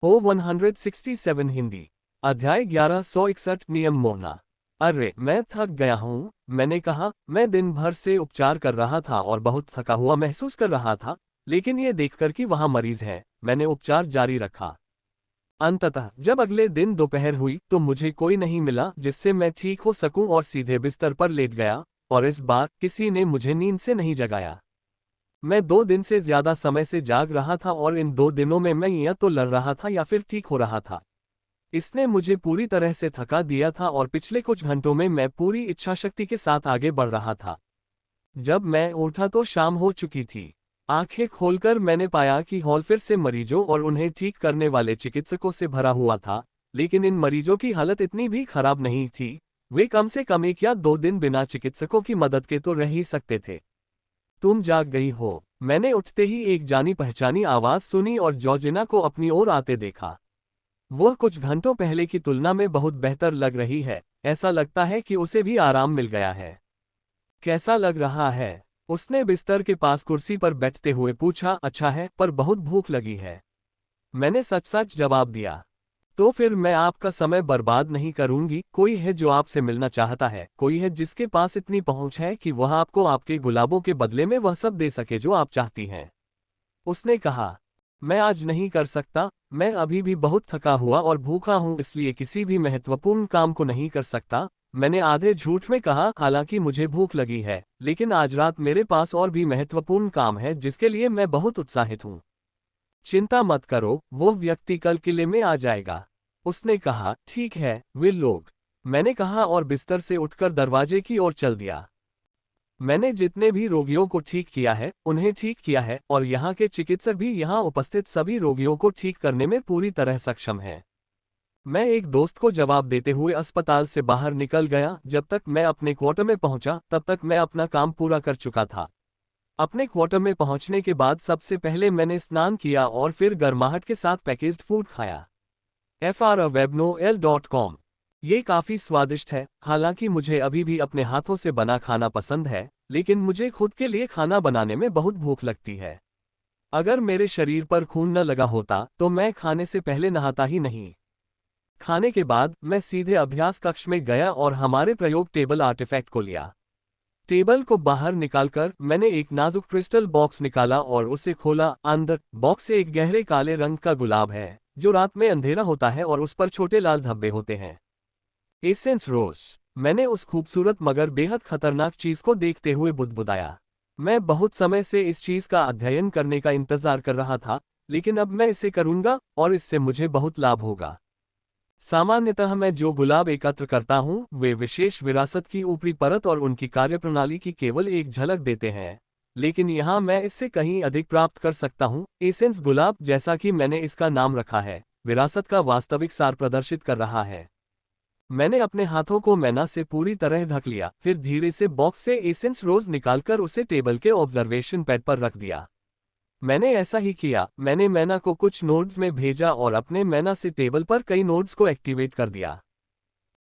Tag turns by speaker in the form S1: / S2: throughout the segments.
S1: ओ 167 हिंदी। अध्याय 1161 नियम मोड़ना। अरे मैं थक गया हूँ, मैंने कहा। मैं दिन भर से उपचार कर रहा था और बहुत थका हुआ महसूस कर रहा था, लेकिन ये देखकर कि वहाँ मरीज है, मैंने उपचार जारी रखा। अंततः जब अगले दिन दोपहर हुई तो मुझे कोई नहीं मिला जिससे मैं ठीक हो सकूं और सीधे बिस्तर पर लेट गया, और इस बार किसी ने मुझे नींद से नहीं जगाया। मैं 2 दिन से ज्यादा समय से जाग रहा था और इन 2 दिनों में मैं या तो लड़ रहा था या फिर ठीक हो रहा था। इसने मुझे पूरी तरह से थका दिया था और पिछले कुछ घंटों में मैं पूरी इच्छाशक्ति के साथ आगे बढ़ रहा था। जब मैं उठा तो शाम हो चुकी थी। आंखें खोलकर मैंने पाया कि हॉल फिर से मरीजों और उन्हें ठीक करने वाले चिकित्सकों से भरा हुआ था, लेकिन इन मरीजों की हालत इतनी भी खराब नहीं थी। वे कम से कम 1 या 2 दिन बिना चिकित्सकों की मदद के तो रह ही सकते थे। तुम जाग गई हो, मैंने उठते ही एक जानी पहचानी आवाज सुनी और जॉर्जिना को अपनी ओर आते देखा। वह कुछ घंटों पहले की तुलना में बहुत बेहतर लग रही है, ऐसा लगता है कि उसे भी आराम मिल गया है। कैसा लग रहा है? उसने बिस्तर के पास कुर्सी पर बैठते हुए पूछा। अच्छा है, पर बहुत भूख लगी है, मैंने सच सच जवाब दिया। तो फिर मैं आपका समय बर्बाद नहीं करूंगी। कोई है जो आपसे मिलना चाहता है, कोई है जिसके पास इतनी पहुंच है कि वह आपको आपके गुलाबों के बदले में वह सब दे सके जो आप चाहती हैं। उसने कहा। मैं आज नहीं कर सकता, मैं अभी भी बहुत थका हुआ और भूखा हूं, इसलिए किसी भी महत्वपूर्ण काम को नहीं कर सकता, मैंने आधे झूठ में कहा। हालांकि मुझे भूख लगी है, लेकिन आज रात मेरे पास और भी महत्वपूर्ण काम है जिसके लिए मैं बहुत उत्साहित हूं। चिंता मत करो, वो व्यक्ति कल किले में आ जाएगा। उसने कहा। ठीक है, वे लोग, मैंने कहा और बिस्तर से उठकर दरवाजे की ओर चल दिया। मैंने जितने भी रोगियों को ठीक किया है उन्हें ठीक किया है, और यहाँ के चिकित्सक भी यहाँ उपस्थित सभी रोगियों को ठीक करने में पूरी तरह सक्षम हैं। मैं एक दोस्त को जवाब देते हुए अस्पताल से बाहर निकल गया। जब तक मैं अपने क्वार्टर में पहुंचा तब तक मैं अपना काम पूरा कर चुका था। अपने क्वार्टर में पहुंचने के बाद सबसे पहले मैंने स्नान किया और फिर गर्माहट के साथ पैकेज्ड फूड खाया। frwebnoel.com। ये काफी स्वादिष्ट है। हालांकि मुझे अभी भी अपने हाथों से बना खाना पसंद है, लेकिन मुझे खुद के लिए खाना बनाने में बहुत भूख लगती है। अगर मेरे शरीर पर खून न लगा होता तो मैं खाने से पहले नहाता ही नहीं। खाने के बाद मैं सीधे अभ्यास कक्ष में गया और हमारे प्रयोग टेबल आर्टिफैक्ट को लिया। टेबल को बाहर निकालकर मैंने एक नाजुक क्रिस्टल बॉक्स निकाला और उसे खोला। अंदर बॉक्स से एक गहरे काले रंग का गुलाब है, जो रात में अंधेरा होता है और उस पर छोटे लाल धब्बे होते हैं। एसेंस रोज। मैंने उस खूबसूरत मगर बेहद खतरनाक चीज को देखते हुए बुदबुदाया। मैं बहुत समय से इस चीज का अध्ययन करने का इंतजार कर रहा था, लेकिन अब मैं इसे करूंगा और इससे मुझे बहुत लाभ होगा। सामान्यतः मैं जो गुलाब एकत्र करता हूं वे विशेष विरासत की ऊपरी परत और उनकी कार्यप्रणाली की केवल एक झलक देते हैं, लेकिन यहां मैं इससे कहीं अधिक प्राप्त कर सकता हूं। एसेंस गुलाब, जैसा कि मैंने इसका नाम रखा है, विरासत का वास्तविक सार प्रदर्शित कर रहा है। मैंने अपने हाथों को मैना से पूरी तरह ढक लिया, फिर धीरे से बॉक्स से एसेंस रोज निकालकर उसे टेबल के ऑब्जर्वेशन पैड पर रख दिया। मैंने ऐसा ही किया। मैंने मैना को कुछ नोड्स में भेजा और अपने मैना से टेबल पर कई नोड्स को एक्टिवेट कर दिया।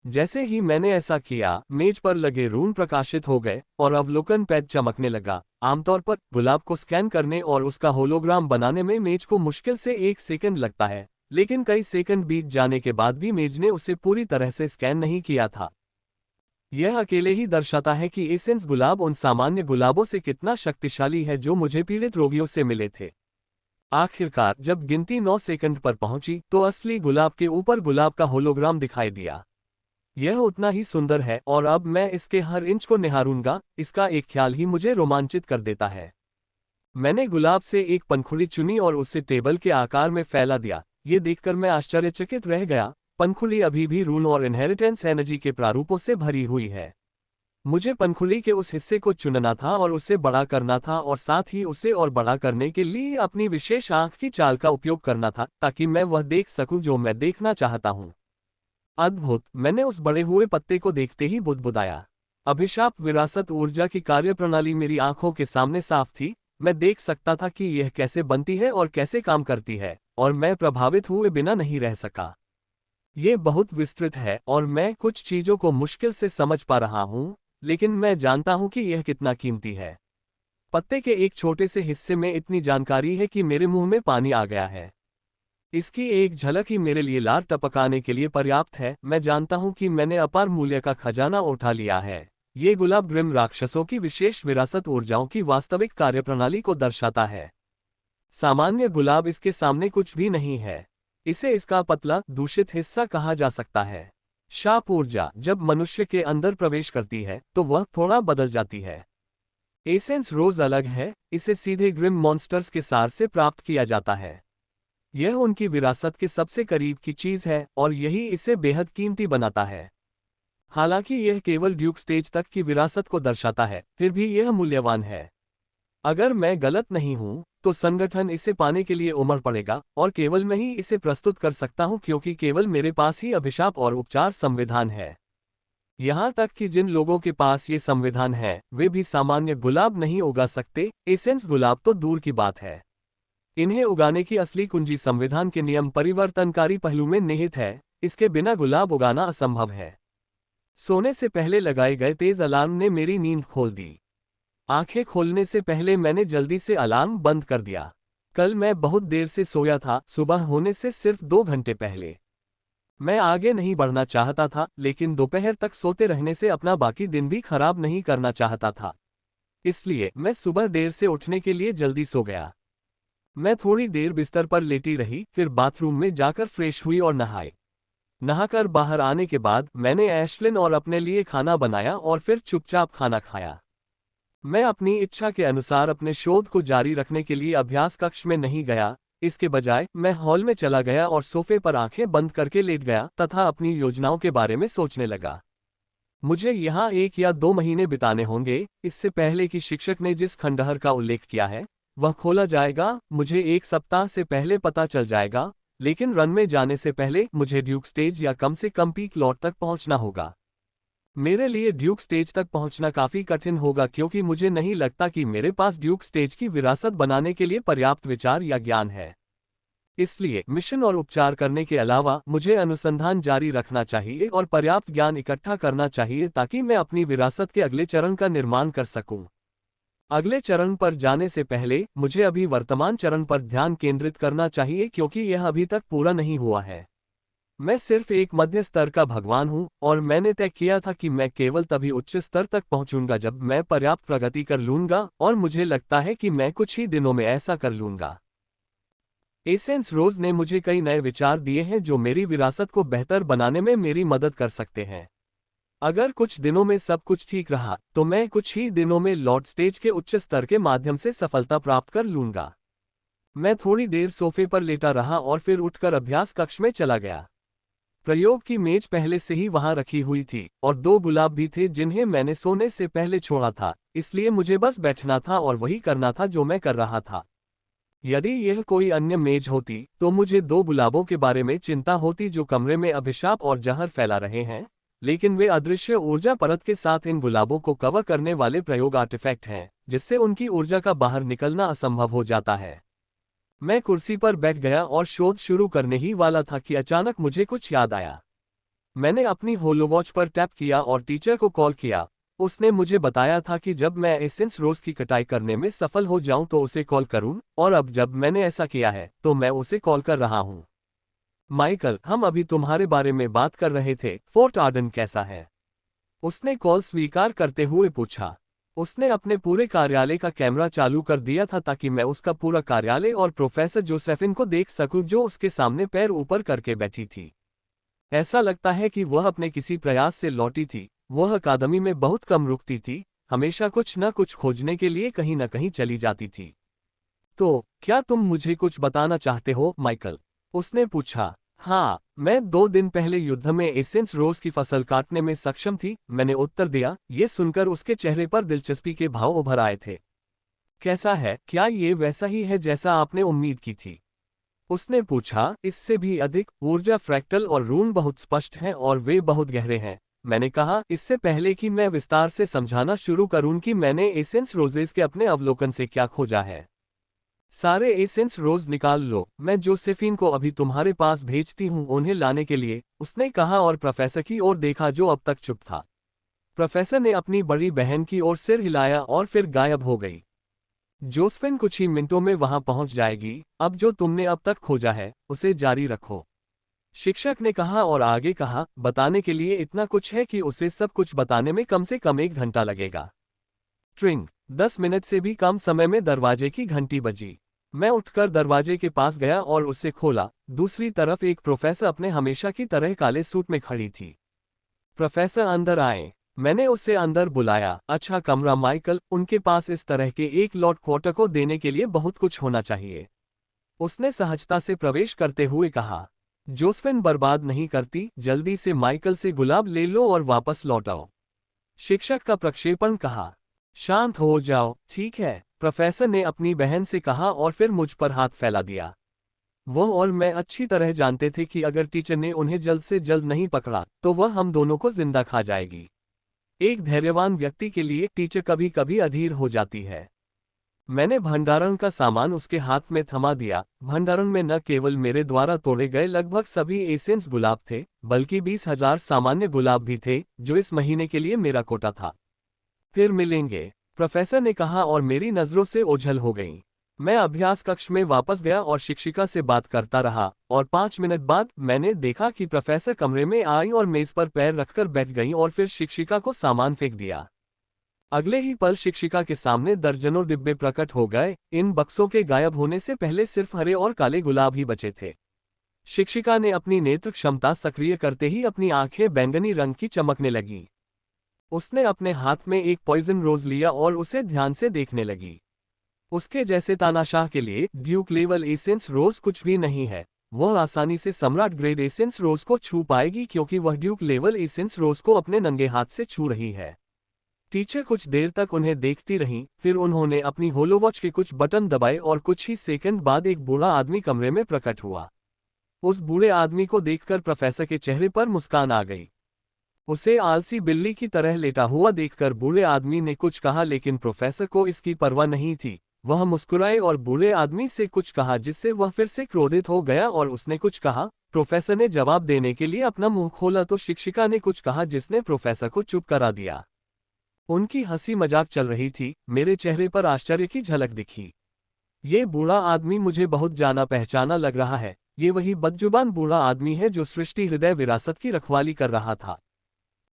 S1: जैसे ही मैंने ऐसा किया, मेज पर लगे रून प्रकाशित हो गए और अवलोकन पैड चमकने लगा। आमतौर पर गुलाब को स्कैन करने और उसका होलोग्राम बनाने में मेज को मुश्किल से 1 सेकंड लगता है, लेकिन कई सेकंड बीत जाने के बाद भी मेज ने उसे पूरी तरह से स्कैन नहीं किया था। यह अकेले ही दर्शाता है कि एसेंस गुलाब उन सामान्य गुलाबों से कितना शक्तिशाली है जो मुझे पीड़ित रोगियों से मिले थे। आखिरकार जब गिनती 9 सेकंड पर पहुंची तो असली गुलाब के ऊपर गुलाब का होलोग्राम दिखाई दिया। यह उतना ही सुंदर है और अब मैं इसके हर इंच को निहारूंगा। इसका एक ख्याल ही मुझे रोमांचित कर देता है। मैंने गुलाब से एक पंखुड़ी चुनी और उसे टेबल के आकार में फैला दिया। ये देखकर मैं आश्चर्यचकित रह गया। पंखुड़ी अभी भी रून और इनहेरिटेंस एनर्जी के प्रारूपों से भरी हुई है। मुझे पंखुड़ी के उस हिस्से को चुनना था और उसे बड़ा करना था, और साथ ही उसे और बड़ा करने के लिए अपनी विशेष आंख की चाल का उपयोग करना था ताकि मैं वह देख सकूं जो मैं देखना चाहता हूं। अद्भुत! मैंने उस बड़े हुए पत्ते को देखते ही बुदबुदाया। अभिशाप विरासत ऊर्जा की कार्यप्रणाली मेरी आंखों के सामने साफ थी। मैं देख सकता था कि यह कैसे बनती है और कैसे काम करती है, और मैं प्रभावित हुए बिना नहीं रह सका। ये बहुत विस्तृत है और मैं कुछ चीजों को मुश्किल से समझ पा रहा हूं, लेकिन मैं जानता हूं कि यह कितना कीमती है। पत्ते के एक छोटे से हिस्से में इतनी जानकारी है कि मेरे मुंह में पानी आ गया है। इसकी एक झलक ही मेरे लिए लार टपकाने के लिए पर्याप्त है। मैं जानता हूं कि मैंने अपार मूल्य का खजाना उठा लिया है। ये गुलाब ग्रिम राक्षसों की विशेष विरासत ऊर्जाओं की वास्तविक कार्यप्रणाली को दर्शाता है। सामान्य गुलाब इसके सामने कुछ भी नहीं है। इसे इसका पतला, दूषित हिस्सा कहा जा सकता है। शाप ऊर्जा जब मनुष्य के अंदर प्रवेश करती है तो वह थोड़ा बदल जाती है। एसेंस रोज अलग है, इसे सीधे ग्रिम मॉन्स्टर्स के सार से प्राप्त किया जाता है। यह उनकी विरासत के सबसे करीब की चीज है और यही इसे बेहद कीमती बनाता है। हालांकि यह केवल ड्यूक स्टेज तक की विरासत को दर्शाता है, फिर भी यह मूल्यवान है। अगर मैं गलत नहीं हूं, तो संगठन इसे पाने के लिए उमड़ पड़ेगा और केवल मैं ही इसे प्रस्तुत कर सकता हूं क्योंकि केवल मेरे पास ही अभिशाप और उपचार संविधान है। यहां तक कि जिन लोगों के पास ये संविधान है वे भी सामान्य गुलाब नहीं उगा सकते, एसेंस गुलाब तो दूर की बात है। इन्हें उगाने की असली कुंजी संविधान के नियम परिवर्तनकारी पहलू में निहित है। इसके बिना गुलाब उगाना असंभव है। सोने से पहले लगाए गए तेज अलार्म ने मेरी नींद खोल दी। आंखें खोलने से पहले मैंने जल्दी से अलार्म बंद कर दिया। कल मैं बहुत देर से सोया था, सुबह होने से सिर्फ 2 घंटे पहले। मैं आगे नहीं बढ़ना चाहता था, लेकिन दोपहर तक सोते रहने से अपना बाकी दिन भी खराब नहीं करना चाहता था। इसलिए मैं सुबह देर से उठने के लिए जल्दी सो गया। मैं थोड़ी देर बिस्तर पर लेटी रही, फिर बाथरूम में जाकर फ्रेश हुई और नहाई। नहाकर बाहर आने के बाद मैंने ऐशलिन और अपने लिए खाना बनाया और फिर चुपचाप खाना खाया। मैं अपनी इच्छा के अनुसार अपने शोध को जारी रखने के लिए अभ्यास कक्ष में नहीं गया। इसके बजाय मैं हॉल में चला गया और सोफे पर आंखें बंद करके लेट गया तथा अपनी योजनाओं के बारे में सोचने लगा। मुझे यहाँ 1 या 2 महीने बिताने होंगे, इससे पहले कि शिक्षक ने जिस खंडहर का उल्लेख किया है वह खोला जाएगा। मुझे 1 सप्ताह से पहले पता चल जाएगा, लेकिन रन में जाने से पहले मुझे ड्यूक स्टेज या कम से कम पीक लॉट तक पहुंचना होगा। मेरे लिए ड्यूक स्टेज तक पहुंचना काफी कठिन होगा क्योंकि मुझे नहीं लगता कि मेरे पास ड्यूक स्टेज की विरासत बनाने के लिए पर्याप्त विचार या ज्ञान है। इसलिए मिशन और उपचार करने के अलावा मुझे अनुसंधान जारी रखना चाहिए और पर्याप्त ज्ञान इकट्ठा करना चाहिए ताकि मैं अपनी विरासत के अगले चरण का निर्माण कर सकूं। अगले चरण पर जाने से पहले मुझे अभी वर्तमान चरण पर ध्यान केंद्रित करना चाहिए क्योंकि यह अभी तक पूरा नहीं हुआ है। मैं सिर्फ एक मध्य स्तर का भगवान हूं और मैंने तय किया था कि मैं केवल तभी उच्च स्तर तक पहुंचूंगा जब मैं पर्याप्त प्रगति कर लूंगा, और मुझे लगता है कि मैं कुछ ही दिनों में ऐसा कर लूंगा। एसेंस रोज ने मुझे कई नए विचार दिए हैं जो मेरी विरासत को बेहतर बनाने में मेरी मदद कर सकते हैं। अगर कुछ दिनों में सब कुछ ठीक रहा तो मैं कुछ ही दिनों में लॉर्ड स्टेज के उच्च स्तर के माध्यम से सफलता प्राप्त कर लूंगा। मैं थोड़ी देर सोफे पर लेटा रहा और फिर उठकर अभ्यास कक्ष में चला गया। प्रयोग की मेज पहले से ही वहां रखी हुई थी और 2 गुलाब भी थे जिन्हें मैंने सोने से पहले छोड़ा था, इसलिए मुझे बस बैठना था और वही करना था जो मैं कर रहा था। यदि यह कोई अन्य मेज होती तो मुझे 2 गुलाबों के बारे में चिंता होती जो कमरे में अभिशाप और जहर फैला रहे हैं, लेकिन वे अदृश्य ऊर्जा परत के साथ इन गुलाबों को कवर करने वाले प्रयोग आर्टिफैक्ट हैं, जिससे उनकी ऊर्जा का बाहर निकलना असंभव हो जाता है। मैं कुर्सी पर बैठ गया और शोध शुरू करने ही वाला था कि अचानक मुझे कुछ याद आया। मैंने अपनी होलोवॉच पर टैप किया और टीचर को कॉल किया। उसने मुझे बताया था कि जब मैं एसेंस रोज की कटाई करने में सफल हो जाऊं तो उसे कॉल करूं, और अब जब मैंने ऐसा किया है तो मैं उसे कॉल कर रहा हूं। माइकल, हम अभी तुम्हारे बारे में बात कर रहे थे, फोर्ट आर्डन कैसा है? उसने कॉल स्वीकार करते हुए पूछा। उसने अपने पूरे कार्यालय का कैमरा चालू कर दिया था ताकि मैं उसका पूरा कार्यालय और प्रोफेसर जोसेफिन को देख सकूं जो उसके सामने पैर ऊपर करके बैठी थी। ऐसा लगता है कि वह अपने किसी प्रयास से लौटी थी। वह अकादमी में बहुत कम रुकती थी, हमेशा कुछ न कुछ खोजने के लिए कहीं न कहीं चली जाती थी। तो क्या तुम मुझे कुछ बताना चाहते हो, माइकल? उसने पूछा। हाँ, मैं 2 दिन पहले युद्ध में एसेंस रोज की फसल काटने में सक्षम थी, मैंने उत्तर दिया। ये सुनकर उसके चेहरे पर दिलचस्पी के भाव उभर आए थे। कैसा है, क्या ये वैसा ही है जैसा आपने उम्मीद की थी? उसने पूछा। इससे भी अधिक, ऊर्जा फ्रैक्टल और रून बहुत स्पष्ट हैं और वे बहुत गहरे हैं, मैंने कहा, इससे पहले कि मैं विस्तार से समझाना शुरू करूं कि मैंने एसेंस रोजेस के अपने अवलोकन से क्या खोजा है। सारे एसेंस रोज निकाल लो, मैं जोसेफिन को अभी तुम्हारे पास भेजती हूँ उन्हें लाने के लिए, उसने कहा और प्रोफेसर की ओर देखा जो अब तक चुप था। प्रोफेसर ने अपनी बड़ी बहन की ओर सिर हिलाया और फिर गायब हो गई। जोसेफिन कुछ ही मिनटों में वहां पहुंच जाएगी। अब जो तुमने अब तक खोजा है उसे जारी रखो, शिक्षक ने कहा और आगे कहा, बताने के लिए इतना कुछ है कि उसे सब कुछ बताने में कम से कम 1 घंटा लगेगा। ट्रिंग। 10 मिनट से भी कम समय में दरवाजे की घंटी बजी। मैं उठकर दरवाजे के पास गया और उसे खोला। दूसरी तरफ एक प्रोफेसर अपने हमेशा की तरह काले सूट में खड़ी थी। प्रोफेसर अंदर आए। मैंने उसे अंदर बुलाया। अच्छा कमरा माइकल, उनके पास इस तरह के एक लॉर्ड क्वार्टर को देने के लिए बहुत कुछ होना चाहिए, उसने सहजता से प्रवेश करते हुए कहा। जोसेफिन बर्बाद नहीं करती, जल्दी से माइकल से गुलाब ले लो और वापस लौटाओ, शिक्षक का प्रक्षेपण कहा। शांत हो जाओ, ठीक है, प्रोफेसर ने अपनी बहन से कहा और फिर मुझ पर हाथ फैला दिया। वो और मैं अच्छी तरह जानते थे कि अगर टीचर ने उन्हें जल्द से जल्द नहीं पकड़ा तो वह हम दोनों को जिंदा खा जाएगी। एक धैर्यवान व्यक्ति के लिए टीचर कभी कभी अधीर हो जाती है। मैंने भंडारण का सामान उसके हाथ में थमा दिया। भंडारण में न केवल मेरे द्वारा तोड़े गए लगभग सभी एसेंस गुलाब थे, बल्कि 20,000 सामान्य गुलाब भी थे, जो इस महीने के लिए मेरा कोटा था। फिर मिलेंगे, प्रोफेसर ने कहा और मेरी नजरों से ओझल हो गईं। मैं अभ्यास कक्ष में वापस गया और शिक्षिका से बात करता रहा, और 5 मिनट बाद मैंने देखा कि प्रोफेसर कमरे में आई और मेज पर पैर रखकर बैठ गईं और फिर शिक्षिका को सामान फेंक दिया। अगले ही पल शिक्षिका के सामने दर्जनों डिब्बे प्रकट हो गए। इन बक्सों के गायब होने से पहले सिर्फ हरे और काले गुलाब ही बचे थे। शिक्षिका ने अपनी नेत्र क्षमता सक्रिय करते ही अपनी आंखें बैंगनी रंग की चमकने लगीं। उसने अपने हाथ में एक पॉइजन रोज लिया और उसे ध्यान से देखने लगी। उसके जैसे तानाशाह के लिए ड्यूक लेवल एसेंस रोज कुछ भी नहीं है। वह आसानी से सम्राट ग्रेड एसेंस रोज को छू पाएगी क्योंकि वह ड्यूक लेवल एसेंस रोज को अपने नंगे हाथ से छू रही है। टीचर कुछ देर तक उन्हें देखती रहीं, फिर उन्होंने अपनी होलोवॉच के कुछ बटन दबाए और कुछ ही सेकंड बाद एक बूढ़ा आदमी कमरे में प्रकट हुआ। उस बूढ़े आदमी को देखकर प्रोफेसर के चेहरे पर मुस्कान आ गई। उसे आलसी बिल्ली की तरह लेटा हुआ देखकर बूढ़े आदमी ने कुछ कहा, लेकिन प्रोफेसर को इसकी परवाह नहीं थी। वह मुस्कुराए और बूढ़े आदमी से कुछ कहा जिससे वह फिर से क्रोधित हो गया और उसने कुछ कहा। प्रोफेसर ने जवाब देने के लिए अपना मुंह खोला तो शिक्षिका ने कुछ कहा जिसने प्रोफेसर को चुप करा दिया। उनकी हंसी मजाक चल रही थी। मेरे चेहरे पर आश्चर्य की झलक दिखी। ये बूढ़ा आदमी मुझे बहुत जाना पहचाना लग रहा है। ये वही बदजुबान बूढ़ा आदमी है जो सृष्टि हृदय विरासत की रखवाली कर रहा था।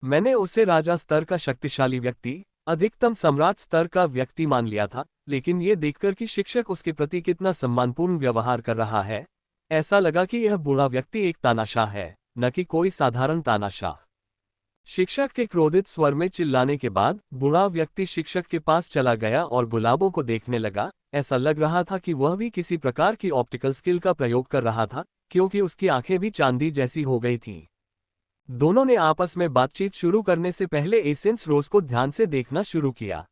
S1: मैंने उसे राजा स्तर का शक्तिशाली व्यक्ति, अधिकतम सम्राट स्तर का व्यक्ति मान लिया था, लेकिन ये देखकर कि शिक्षक उसके प्रति कितना सम्मानपूर्ण व्यवहार कर रहा है, ऐसा लगा कि यह बूढ़ा व्यक्ति एक तानाशाह है, न कि कोई साधारण तानाशाह। शिक्षक के क्रोधित स्वर में चिल्लाने के बाद बूढ़ा व्यक्ति शिक्षक के पास चला गया और गुलाबों को देखने लगा। ऐसा लग रहा था कि वह भी किसी प्रकार की ऑप्टिकल स्किल का प्रयोग कर रहा था, क्योंकि उसकी आंखें भी चांदी जैसी हो गई थीं। दोनों ने आपस में बातचीत शुरू करने से पहले एसेंस रोज को ध्यान से देखना शुरू किया।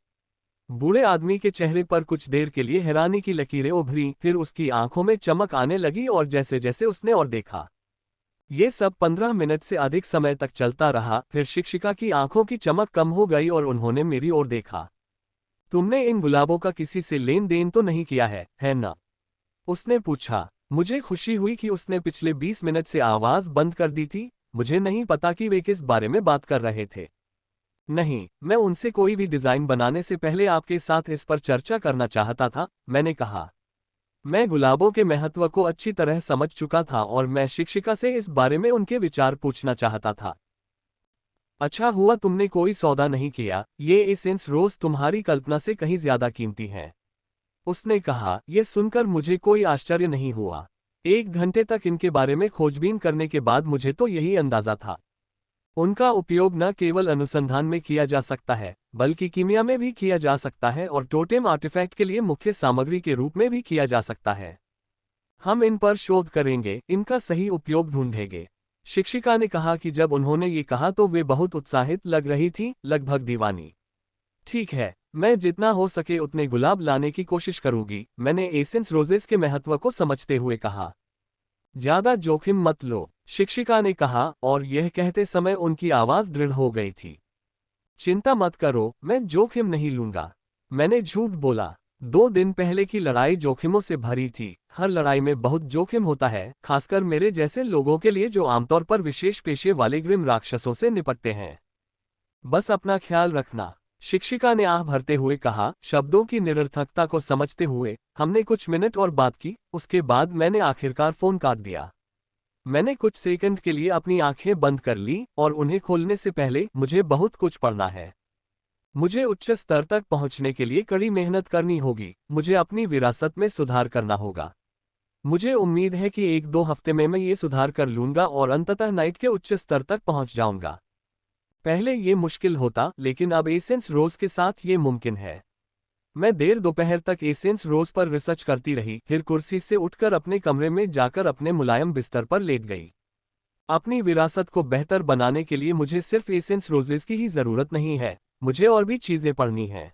S1: बूढ़े आदमी के चेहरे पर कुछ देर के लिए हैरानी की लकीरें उभरी, फिर उसकी आंखों में चमक आने लगी और जैसे जैसे उसने और देखा। ये सब 15 मिनट से अधिक समय तक चलता रहा। फिर शिक्षिका की आंखों की चमक कम हो गई और उन्होंने मेरी ओर देखा। तुमने इन गुलाबों का किसी से लेन देन तो नहीं किया है ना? उसने पूछा। मुझे खुशी हुई कि उसने पिछले 20 मिनट से आवाज बंद कर दी थी। मुझे नहीं पता कि वे किस बारे में बात कर रहे थे। नहीं, मैं उनसे कोई भी डिजाइन बनाने से पहले आपके साथ इस पर चर्चा करना चाहता था, मैंने कहा। मैं गुलाबों के महत्व को अच्छी तरह समझ चुका था और मैं शिक्षिका से इस बारे में उनके विचार पूछना चाहता था। अच्छा हुआ तुमने कोई सौदा नहीं किया, ये एसेंस रोज तुम्हारी कल्पना से कहीं ज्यादा कीमती हैं, उसने कहा। यह सुनकर मुझे कोई आश्चर्य नहीं हुआ। 1 घंटे तक इनके बारे में खोजबीन करने के बाद मुझे तो यही अंदाजा था। उनका उपयोग न केवल अनुसंधान में किया जा सकता है, बल्कि कीमिया में भी किया जा सकता है और टोटेम आर्टिफैक्ट के लिए मुख्य सामग्री के रूप में भी किया जा सकता है। हम इन पर शोध करेंगे, इनका सही उपयोग ढूंढेंगे, शिक्षिका ने कहा कि जब उन्होंने ये कहा तो वे बहुत उत्साहित लग रही थी, लगभग दीवानी। ठीक है, मैं जितना हो सके उतने गुलाब लाने की कोशिश करूंगी, मैंने एसेंस रोजेस के महत्व को समझते हुए कहा। ज्यादा जोखिम मत लो, शिक्षिका ने कहा और यह कहते समय उनकी आवाज दृढ़ हो गई थी। चिंता मत करो, मैं जोखिम नहीं लूंगा, मैंने झूठ बोला। 2 दिन पहले की लड़ाई जोखिमों से भरी थी। हर लड़ाई में बहुत जोखिम होता है, खासकर मेरे जैसे लोगों के लिए जो आमतौर पर विशेष पेशे वाले ग्रिम राक्षसों से निपटते हैं। बस अपना ख्याल रखना। शिक्षिका ने आह भरते हुए कहा। शब्दों की निरर्थकता को समझते हुए हमने कुछ मिनट और बात की। उसके बाद मैंने आखिरकार फोन काट दिया। मैंने कुछ सेकंड के लिए अपनी आंखें बंद कर ली और उन्हें खोलने से पहले मुझे बहुत कुछ पढ़ना है। मुझे उच्च स्तर तक पहुंचने के लिए कड़ी मेहनत करनी होगी। मुझे अपनी विरासत में सुधार करना होगा। मुझे उम्मीद है कि 1-2 हफ्ते में मैं ये सुधार कर लूंगा और अंततः नाइट के उच्च स्तर तक पहुंच जाऊंगा। पहले ये मुश्किल होता, लेकिन अब एसेंस रोज के साथ ये मुमकिन है। मैं देर दोपहर तक एसेंस रोज पर रिसर्च करती रही, फिर कुर्सी से उठकर अपने कमरे में जाकर अपने मुलायम बिस्तर पर लेट गई। अपनी विरासत को बेहतर बनाने के लिए मुझे सिर्फ एसेंस रोजेस की ही जरूरत नहीं है, मुझे और भी चीजें पढ़नी हैं।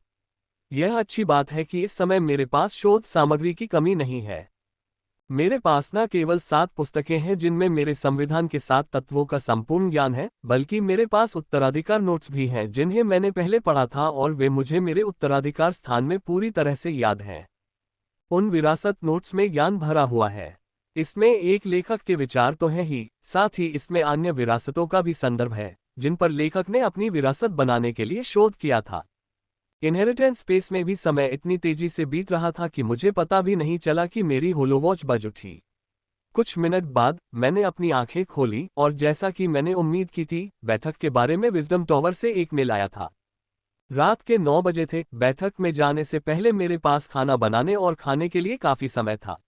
S1: यह अच्छी बात है कि इस समय मेरे पास शोध सामग्री की कमी नहीं है। मेरे पास न केवल 7 पुस्तकें हैं जिनमें मेरे संविधान के 7 तत्वों का संपूर्ण ज्ञान है, बल्कि मेरे पास उत्तराधिकार नोट्स भी हैं जिन्हें मैंने पहले पढ़ा था और वे मुझे मेरे उत्तराधिकार स्थान में पूरी तरह से याद हैं। उन विरासत नोट्स में ज्ञान भरा हुआ है। इसमें एक लेखक के विचार तो हैं ही, साथ ही इसमें अन्य विरासतों का भी संदर्भ है जिन पर लेखक ने अपनी विरासत बनाने के लिए शोध किया था। इनहेरिटेंस स्पेस में भी समय इतनी तेजी से बीत रहा था कि मुझे पता भी नहीं चला कि मेरी होलोवॉच बज उठी। कुछ मिनट बाद मैंने अपनी आंखें खोली और जैसा कि मैंने उम्मीद की थी, बैठक के बारे में विजडम टॉवर से एक मेल आया था। रात के 9 बजे थे। बैठक में जाने से पहले मेरे पास खाना बनाने और खाने के लिए काफी समय था।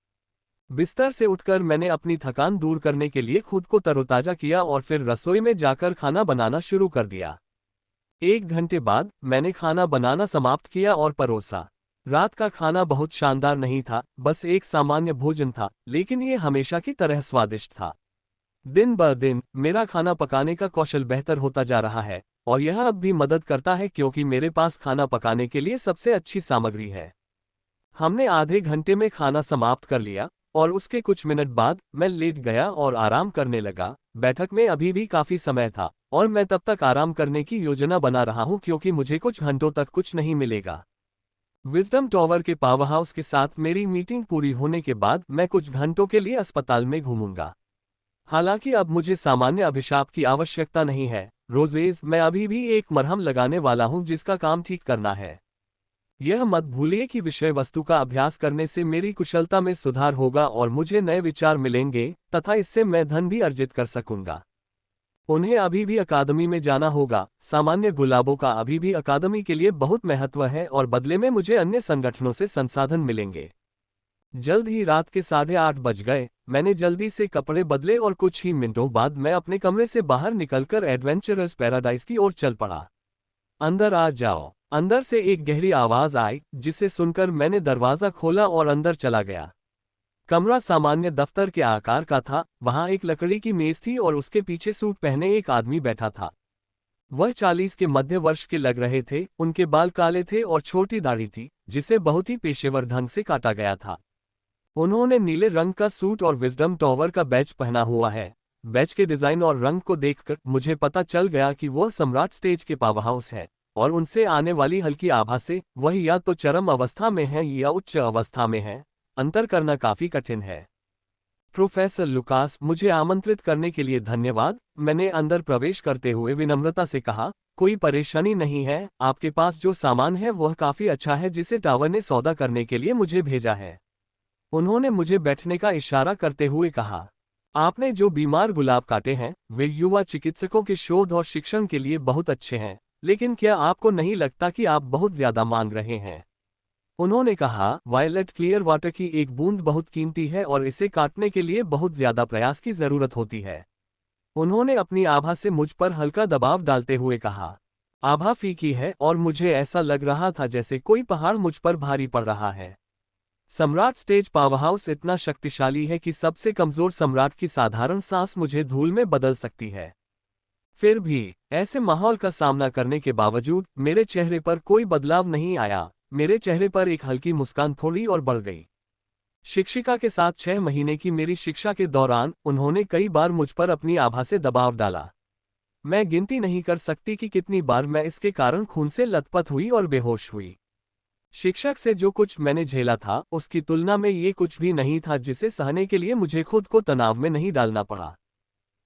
S1: बिस्तर से उठकर मैंने अपनी थकान दूर करने के लिए खुद को तरोताजा किया और फिर रसोई में जाकर खाना बनाना शुरू कर दिया। 1 घंटे बाद मैंने खाना बनाना समाप्त किया और परोसा। रात का खाना बहुत शानदार नहीं था, बस एक सामान्य भोजन था, लेकिन ये हमेशा की तरह स्वादिष्ट था। दिन ब दिन मेरा खाना पकाने का कौशल बेहतर होता जा रहा है और यह अब भी मदद करता है क्योंकि मेरे पास खाना पकाने के लिए सबसे अच्छी सामग्री है। हमने आधे घंटे में खाना समाप्त कर लिया और उसके कुछ मिनट बाद मैं लेट गया और आराम करने लगा। बैठक में अभी भी काफी समय था और मैं तब तक आराम करने की योजना बना रहा हूं क्योंकि मुझे कुछ घंटों तक कुछ नहीं मिलेगा। विजडम टॉवर के पावर हाउस के साथ मेरी मीटिंग पूरी होने के बाद मैं कुछ घंटों के लिए अस्पताल में घूमूंगा। हालांकि अब मुझे सामान्य अभिशाप की आवश्यकता नहीं है, रोजेज, मैं अभी भी एक मरहम लगाने वाला हूं जिसका काम ठीक करना है। यह मत भूलिए कि विषय वस्तु का अभ्यास करने से मेरी कुशलता में सुधार होगा और मुझे नए विचार मिलेंगे तथा इससे मैं धन भी अर्जित कर सकूंगा। उन्हें अभी भी अकादमी में जाना होगा। सामान्य गुलाबों का अभी भी अकादमी के लिए बहुत महत्व है और बदले में मुझे अन्य संगठनों से संसाधन मिलेंगे। जल्द ही रात के 8:30 बज गए। मैंने जल्दी से कपड़े बदले और कुछ ही मिनटों बाद मैं अपने कमरे से बाहर निकलकर एडवेंचरस पैराडाइज की ओर चल पड़ा। अंदर आ जाओ। अंदर से एक गहरी आवाज आई, जिसे सुनकर मैंने दरवाजा खोला और अंदर चला गया। कमरा सामान्य दफ्तर के आकार का था। वहां एक लकड़ी की मेज थी और उसके पीछे सूट पहने एक आदमी बैठा था। वह 40 के मध्य वर्ष के लग रहे थे। उनके बाल काले थे और छोटी दाढ़ी थी, जिसे बहुत ही पेशेवर ढंग से काटा गया था। उन्होंने नीले रंग का सूट और विजडम टॉवर का बैज पहना हुआ है। बैज के डिजाइन और रंग को देखकर मुझे पता चल गया कि वह सम्राट स्टेज के पावर हाउस है और उनसे आने वाली हल्की आभा से वह या तो चरम अवस्था में है या उच्च अवस्था में है। अंतर करना काफी कठिन है। प्रोफेसर लुकास, मुझे आमंत्रित करने के लिए धन्यवाद, मैंने अंदर प्रवेश करते हुए विनम्रता से कहा। कोई परेशानी नहीं है, आपके पास जो सामान है वह काफी अच्छा है जिसे टावर ने सौदा करने के लिए मुझे भेजा है। उन्होंने मुझे बैठने का इशारा करते हुए कहा। आपने जो बीमार गुलाब काटे हैं वे युवा चिकित्सकों के शोध और शिक्षण के लिए बहुत अच्छे हैं, लेकिन क्या आपको नहीं लगता कि आप बहुत ज्यादा मांग रहे हैं? उन्होंने कहा, वायलेट क्लियर वाटर की एक बूंद बहुत कीमती है और इसे काटने के लिए बहुत ज्यादा प्रयास की जरूरत होती है। उन्होंने अपनी आभा से मुझ पर हल्का दबाव डालते हुए कहा। आभा फीकी है और मुझे ऐसा लग रहा था जैसे कोई पहाड़ मुझ पर भारी पड़ रहा है। सम्राट स्टेज पावर हाउस इतना शक्तिशाली है कि सबसे कमजोर सम्राट की साधारण सांस मुझे धूल में बदल सकती है। फिर भी ऐसे माहौल का सामना करने के बावजूद मेरे चेहरे पर कोई बदलाव नहीं आया। मेरे चेहरे पर एक हल्की मुस्कान थोड़ी और बढ़ गई। शिक्षिका के साथ 6 महीने की मेरी शिक्षा के दौरान उन्होंने कई बार मुझ पर अपनी आभा से दबाव डाला। मैं गिनती नहीं कर सकती कि कितनी बार मैं इसके कारण खून से लथपथ हुई और बेहोश हुई। शिक्षक से जो कुछ मैंने झेला था उसकी तुलना में ये कुछ भी नहीं था जिसे सहने के लिए मुझे खुद को तनाव में नहीं डालना पड़ा।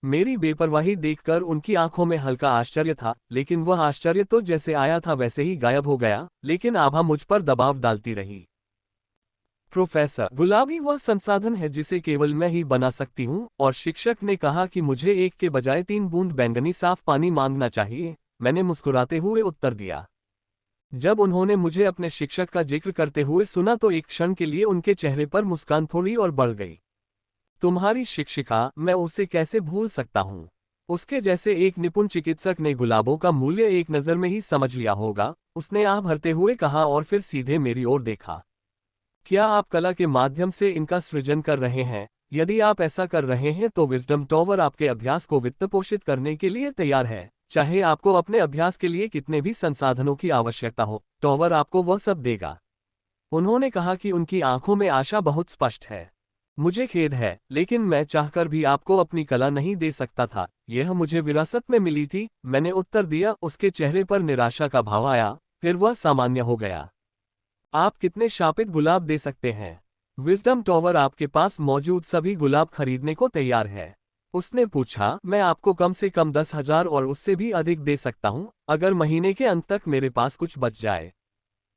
S1: मेरी बेपरवाही देखकर उनकी आंखों में हल्का आश्चर्य था, लेकिन वह आश्चर्य तो जैसे आया था वैसे ही गायब हो गया, लेकिन आभा मुझ पर दबाव डालती रही। प्रोफेसर, गुलाब ही वह संसाधन है जिसे केवल मैं ही बना सकती हूँ, और शिक्षक ने कहा कि मुझे एक के बजाय 3 बूंद बैंगनी साफ पानी मांगना चाहिए। मैंने मुस्कुराते हुए उत्तर दिया। जब उन्होंने मुझे अपने शिक्षक का जिक्र करते हुए सुना तो एक क्षण के लिए उनके चेहरे पर मुस्कान थोड़ी और बढ़ गई। तुम्हारी शिक्षिका, मैं उसे कैसे भूल सकता हूँ। उसके जैसे एक निपुण चिकित्सक ने गुलाबों का मूल्य एक नज़र में ही समझ लिया होगा, उसने आह भरते हुए कहा और फिर सीधे मेरी ओर देखा। क्या आप कला के माध्यम से इनका सृजन कर रहे हैं? यदि आप ऐसा कर रहे हैं तो विजडम टॉवर आपके अभ्यास को वित्त पोषित करने के लिए तैयार है। चाहे आपको अपने अभ्यास के लिए कितने भी संसाधनों की आवश्यकता हो, टॉवर आपको वह सब देगा। उन्होंने कहा कि उनकी आंखों में आशा बहुत स्पष्ट है। मुझे खेद है, लेकिन मैं चाहकर भी आपको अपनी कला नहीं दे सकता था। यह मुझे विरासत में मिली थी, मैंने उत्तर दिया। उसके चेहरे पर निराशा का भाव आया, फिर वह सामान्य हो गया। आप कितने शापित गुलाब दे सकते हैं? विजडम टॉवर आपके पास मौजूद सभी गुलाब खरीदने को तैयार है। उसने पूछा। मैं आपको कम से कम 10,000 और उससे भी अधिक दे सकता हूं, अगर महीने के अंत तक मेरे पास कुछ बच जाए।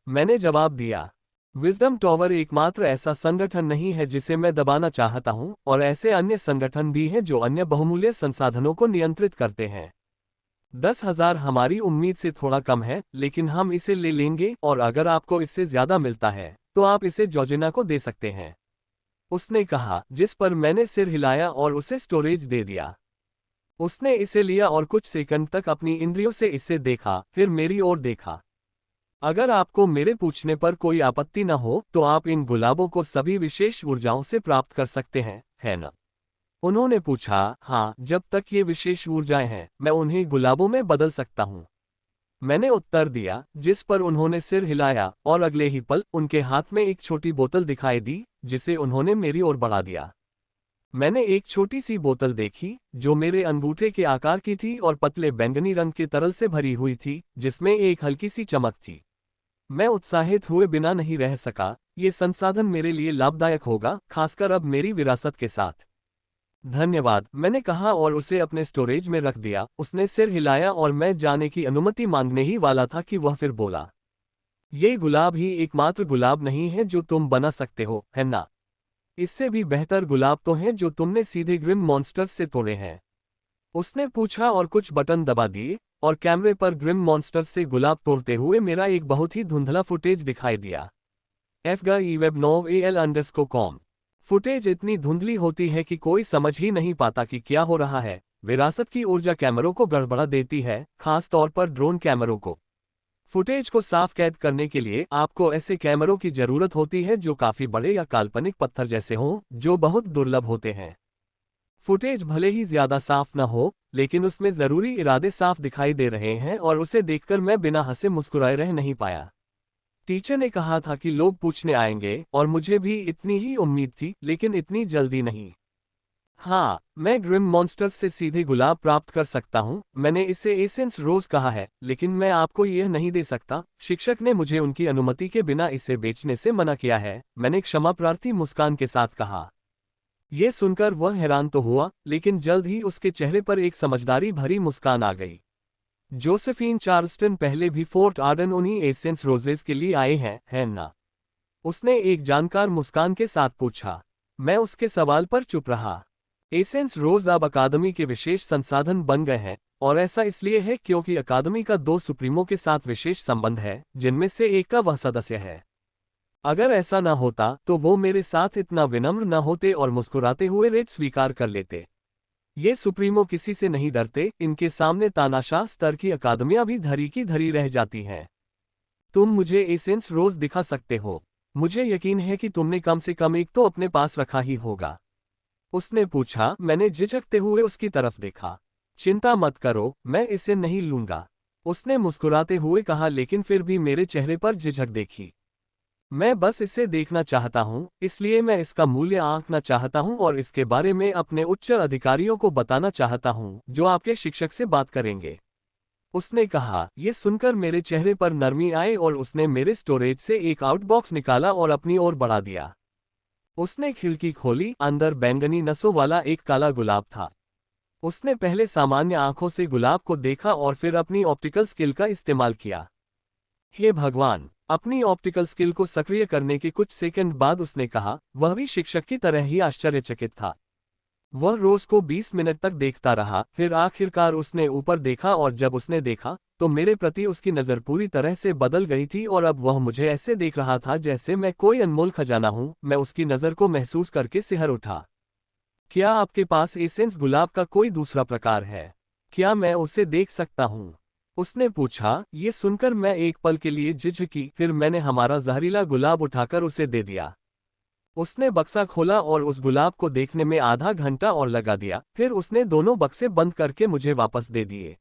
S1: मैंने जवाब दिया। विजडम टॉवर एकमात्र ऐसा संगठन नहीं है जिसे मैं दबाना चाहता हूं, और ऐसे अन्य संगठन भी हैं जो अन्य बहुमूल्य संसाधनों को नियंत्रित करते हैं। 10,000 हमारी उम्मीद से थोड़ा कम है, लेकिन हम इसे ले लेंगे, और अगर आपको इससे ज्यादा मिलता है तो आप इसे जॉर्जिना को दे सकते हैं। उसने कहा, जिस पर मैंने सिर हिलाया और उसे स्टोरेज दे दिया। उसने इसे लिया और कुछ सेकंड तक अपनी इंद्रियों से इसे देखा, फिर मेरी ओर देखा। अगर आपको मेरे पूछने पर कोई आपत्ति न हो तो आप इन गुलाबों को सभी विशेष ऊर्जाओं से प्राप्त कर सकते हैं, है ना? उन्होंने पूछा। हाँ, जब तक ये विशेष ऊर्जाएं हैं, मैं उन्हें गुलाबों में बदल सकता हूँ। मैंने उत्तर दिया, जिस पर उन्होंने सिर हिलाया, और अगले ही पल उनके हाथ में एक छोटी बोतल दिखाई दी, जिसे उन्होंने मेरी ओर बढ़ा दिया। मैंने एक छोटी सी बोतल देखी, जो मेरे अंगूठे के आकार की थी और पतले बैंगनी रंग के तरल से भरी हुई थी, जिसमें एक हल्की सी चमक थी। मैं उत्साहित हुए बिना नहीं रह सका। ये संसाधन मेरे लिए लाभदायक होगा, खासकर अब मेरी विरासत के साथ। धन्यवाद, मैंने कहा और उसे अपने स्टोरेज में रख दिया। उसने सिर हिलाया और मैं जाने की अनुमति मांगने ही वाला था कि वह फिर बोला। ये गुलाब ही एकमात्र गुलाब नहीं है जो तुम बना सकते हो, है ना? इससे भी बेहतर गुलाब तो हैं जो तुमने सीधे ग्रिम मॉन्स्टर्स से तोड़े हैं। उसने पूछा और कुछ बटन दबा दिए, और कैमरे पर ग्रिम मॉन्स्टर्स से गुलाब तोड़ते हुए मेरा एक बहुत ही धुंधला फुटेज दिखाई दिया। fgweb9al_com। फुटेज इतनी धुंधली होती है कि कोई समझ ही नहीं पाता कि क्या हो रहा है। विरासत की ऊर्जा कैमरों को गड़बड़ा देती है, खास तौर पर ड्रोन कैमरों को। फुटेज को साफ कैद करने के लिए आपको ऐसे कैमरों की जरूरत होती है जो काफी बड़े या काल्पनिक पत्थर जैसे हों, जो बहुत दुर्लभ होते हैं। फुटेज भले ही ज्यादा साफ न हो, लेकिन उसमें जरूरी इरादे साफ दिखाई दे रहे हैं, और उसे देखकर मैं बिना हंसे मुस्कुराए रह नहीं पाया। टीचर ने कहा था कि लोग पूछने आएंगे, और मुझे भी इतनी ही उम्मीद थी, लेकिन इतनी जल्दी नहीं। हाँ, मैं ग्रिम मॉन्स्टर्स से सीधे गुलाब प्राप्त कर सकता हूँ। मैंने इसे एसेंस रोज कहा है, लेकिन मैं आपको यह नहीं दे सकता। शिक्षक ने मुझे उनकी अनुमति के बिना इसे बेचने से मना किया है, मैंने क्षमा प्रार्थी मुस्कान के साथ कहा। यह सुनकर वह हैरान तो हुआ, लेकिन जल्द ही उसके चेहरे पर एक समझदारी भरी मुस्कान आ गई। जोसेफीन चार्ल्सटन पहले भी फोर्ट आर्डन उन्हीं एसेंस रोजेस के लिए आए हैं, है ना? उसने एक जानकार मुस्कान के साथ पूछा। मैं उसके सवाल पर चुप रहा। एसेंस रोज अब अकादमी के विशेष संसाधन बन गए हैं, और ऐसा इसलिए है क्योंकि अकादमी का 2 सुप्रीमों के साथ विशेष संबंध है, जिनमें से एक का वह सदस्य है। अगर ऐसा न होता तो वो मेरे साथ इतना विनम्र न होते और मुस्कुराते हुए रेट स्वीकार कर लेते। ये सुप्रीमो किसी से नहीं डरते, इनके सामने तानाशाह स्तर की अकादमियां भी धरी की धरी रह जाती हैं। तुम मुझे एसेंस रोज दिखा सकते हो। मुझे यकीन है कि तुमने कम से कम एक तो अपने पास रखा ही होगा। उसने पूछा। मैंने झिझकते हुए उसकी तरफ देखा। चिंता मत करो, मैं इसे नहीं लूंगा, उसने मुस्कुराते हुए कहा, लेकिन फिर भी मेरे चेहरे पर झिझक देखी। मैं बस इसे देखना चाहता हूं, इसलिए मैं इसका मूल्य आंकना चाहता हूं और इसके बारे में अपने उच्च अधिकारियों को बताना चाहता हूं, जो आपके शिक्षक से बात करेंगे। उसने कहा। यह सुनकर मेरे चेहरे पर नरमी आई और उसने मेरे स्टोरेज से एक आउटबॉक्स निकाला और अपनी ओर बढ़ा दिया। उसने खिड़की खोली, अंदर बैंगनी नसों वाला एक काला गुलाब था। उसने पहले सामान्य आंखों से गुलाब को देखा और फिर अपनी ऑप्टिकल स्किल का इस्तेमाल किया। हे भगवान! अपनी ऑप्टिकल स्किल को सक्रिय करने के कुछ सेकंड बाद उसने कहा, वह भी शिक्षक की तरह ही आश्चर्यचकित था। वह रोज को 20 मिनट तक देखता रहा, फिर आखिरकार उसने ऊपर देखा और जब उसने देखा, तो मेरे प्रति उसकी नज़र पूरी तरह से बदल गई थी और अब वह मुझे ऐसे देख रहा था जैसे मैं कोई अनमोल खजाना हूं। मैं उसकी नज़र को महसूस करके सिहर उठा। क्या आपके पास एसेंस गुलाब का कोई दूसरा प्रकार है? क्या मैं उसे देख सकता हूं? उसने पूछा। ये सुनकर मैं एक पल के लिए झिझकी, फिर मैंने हमारा जहरीला गुलाब उठाकर उसे दे दिया। उसने बक्सा खोला और उस गुलाब को देखने में आधा घंटा और लगा दिया, फिर उसने दोनों बक्से बंद करके मुझे वापस दे दिए।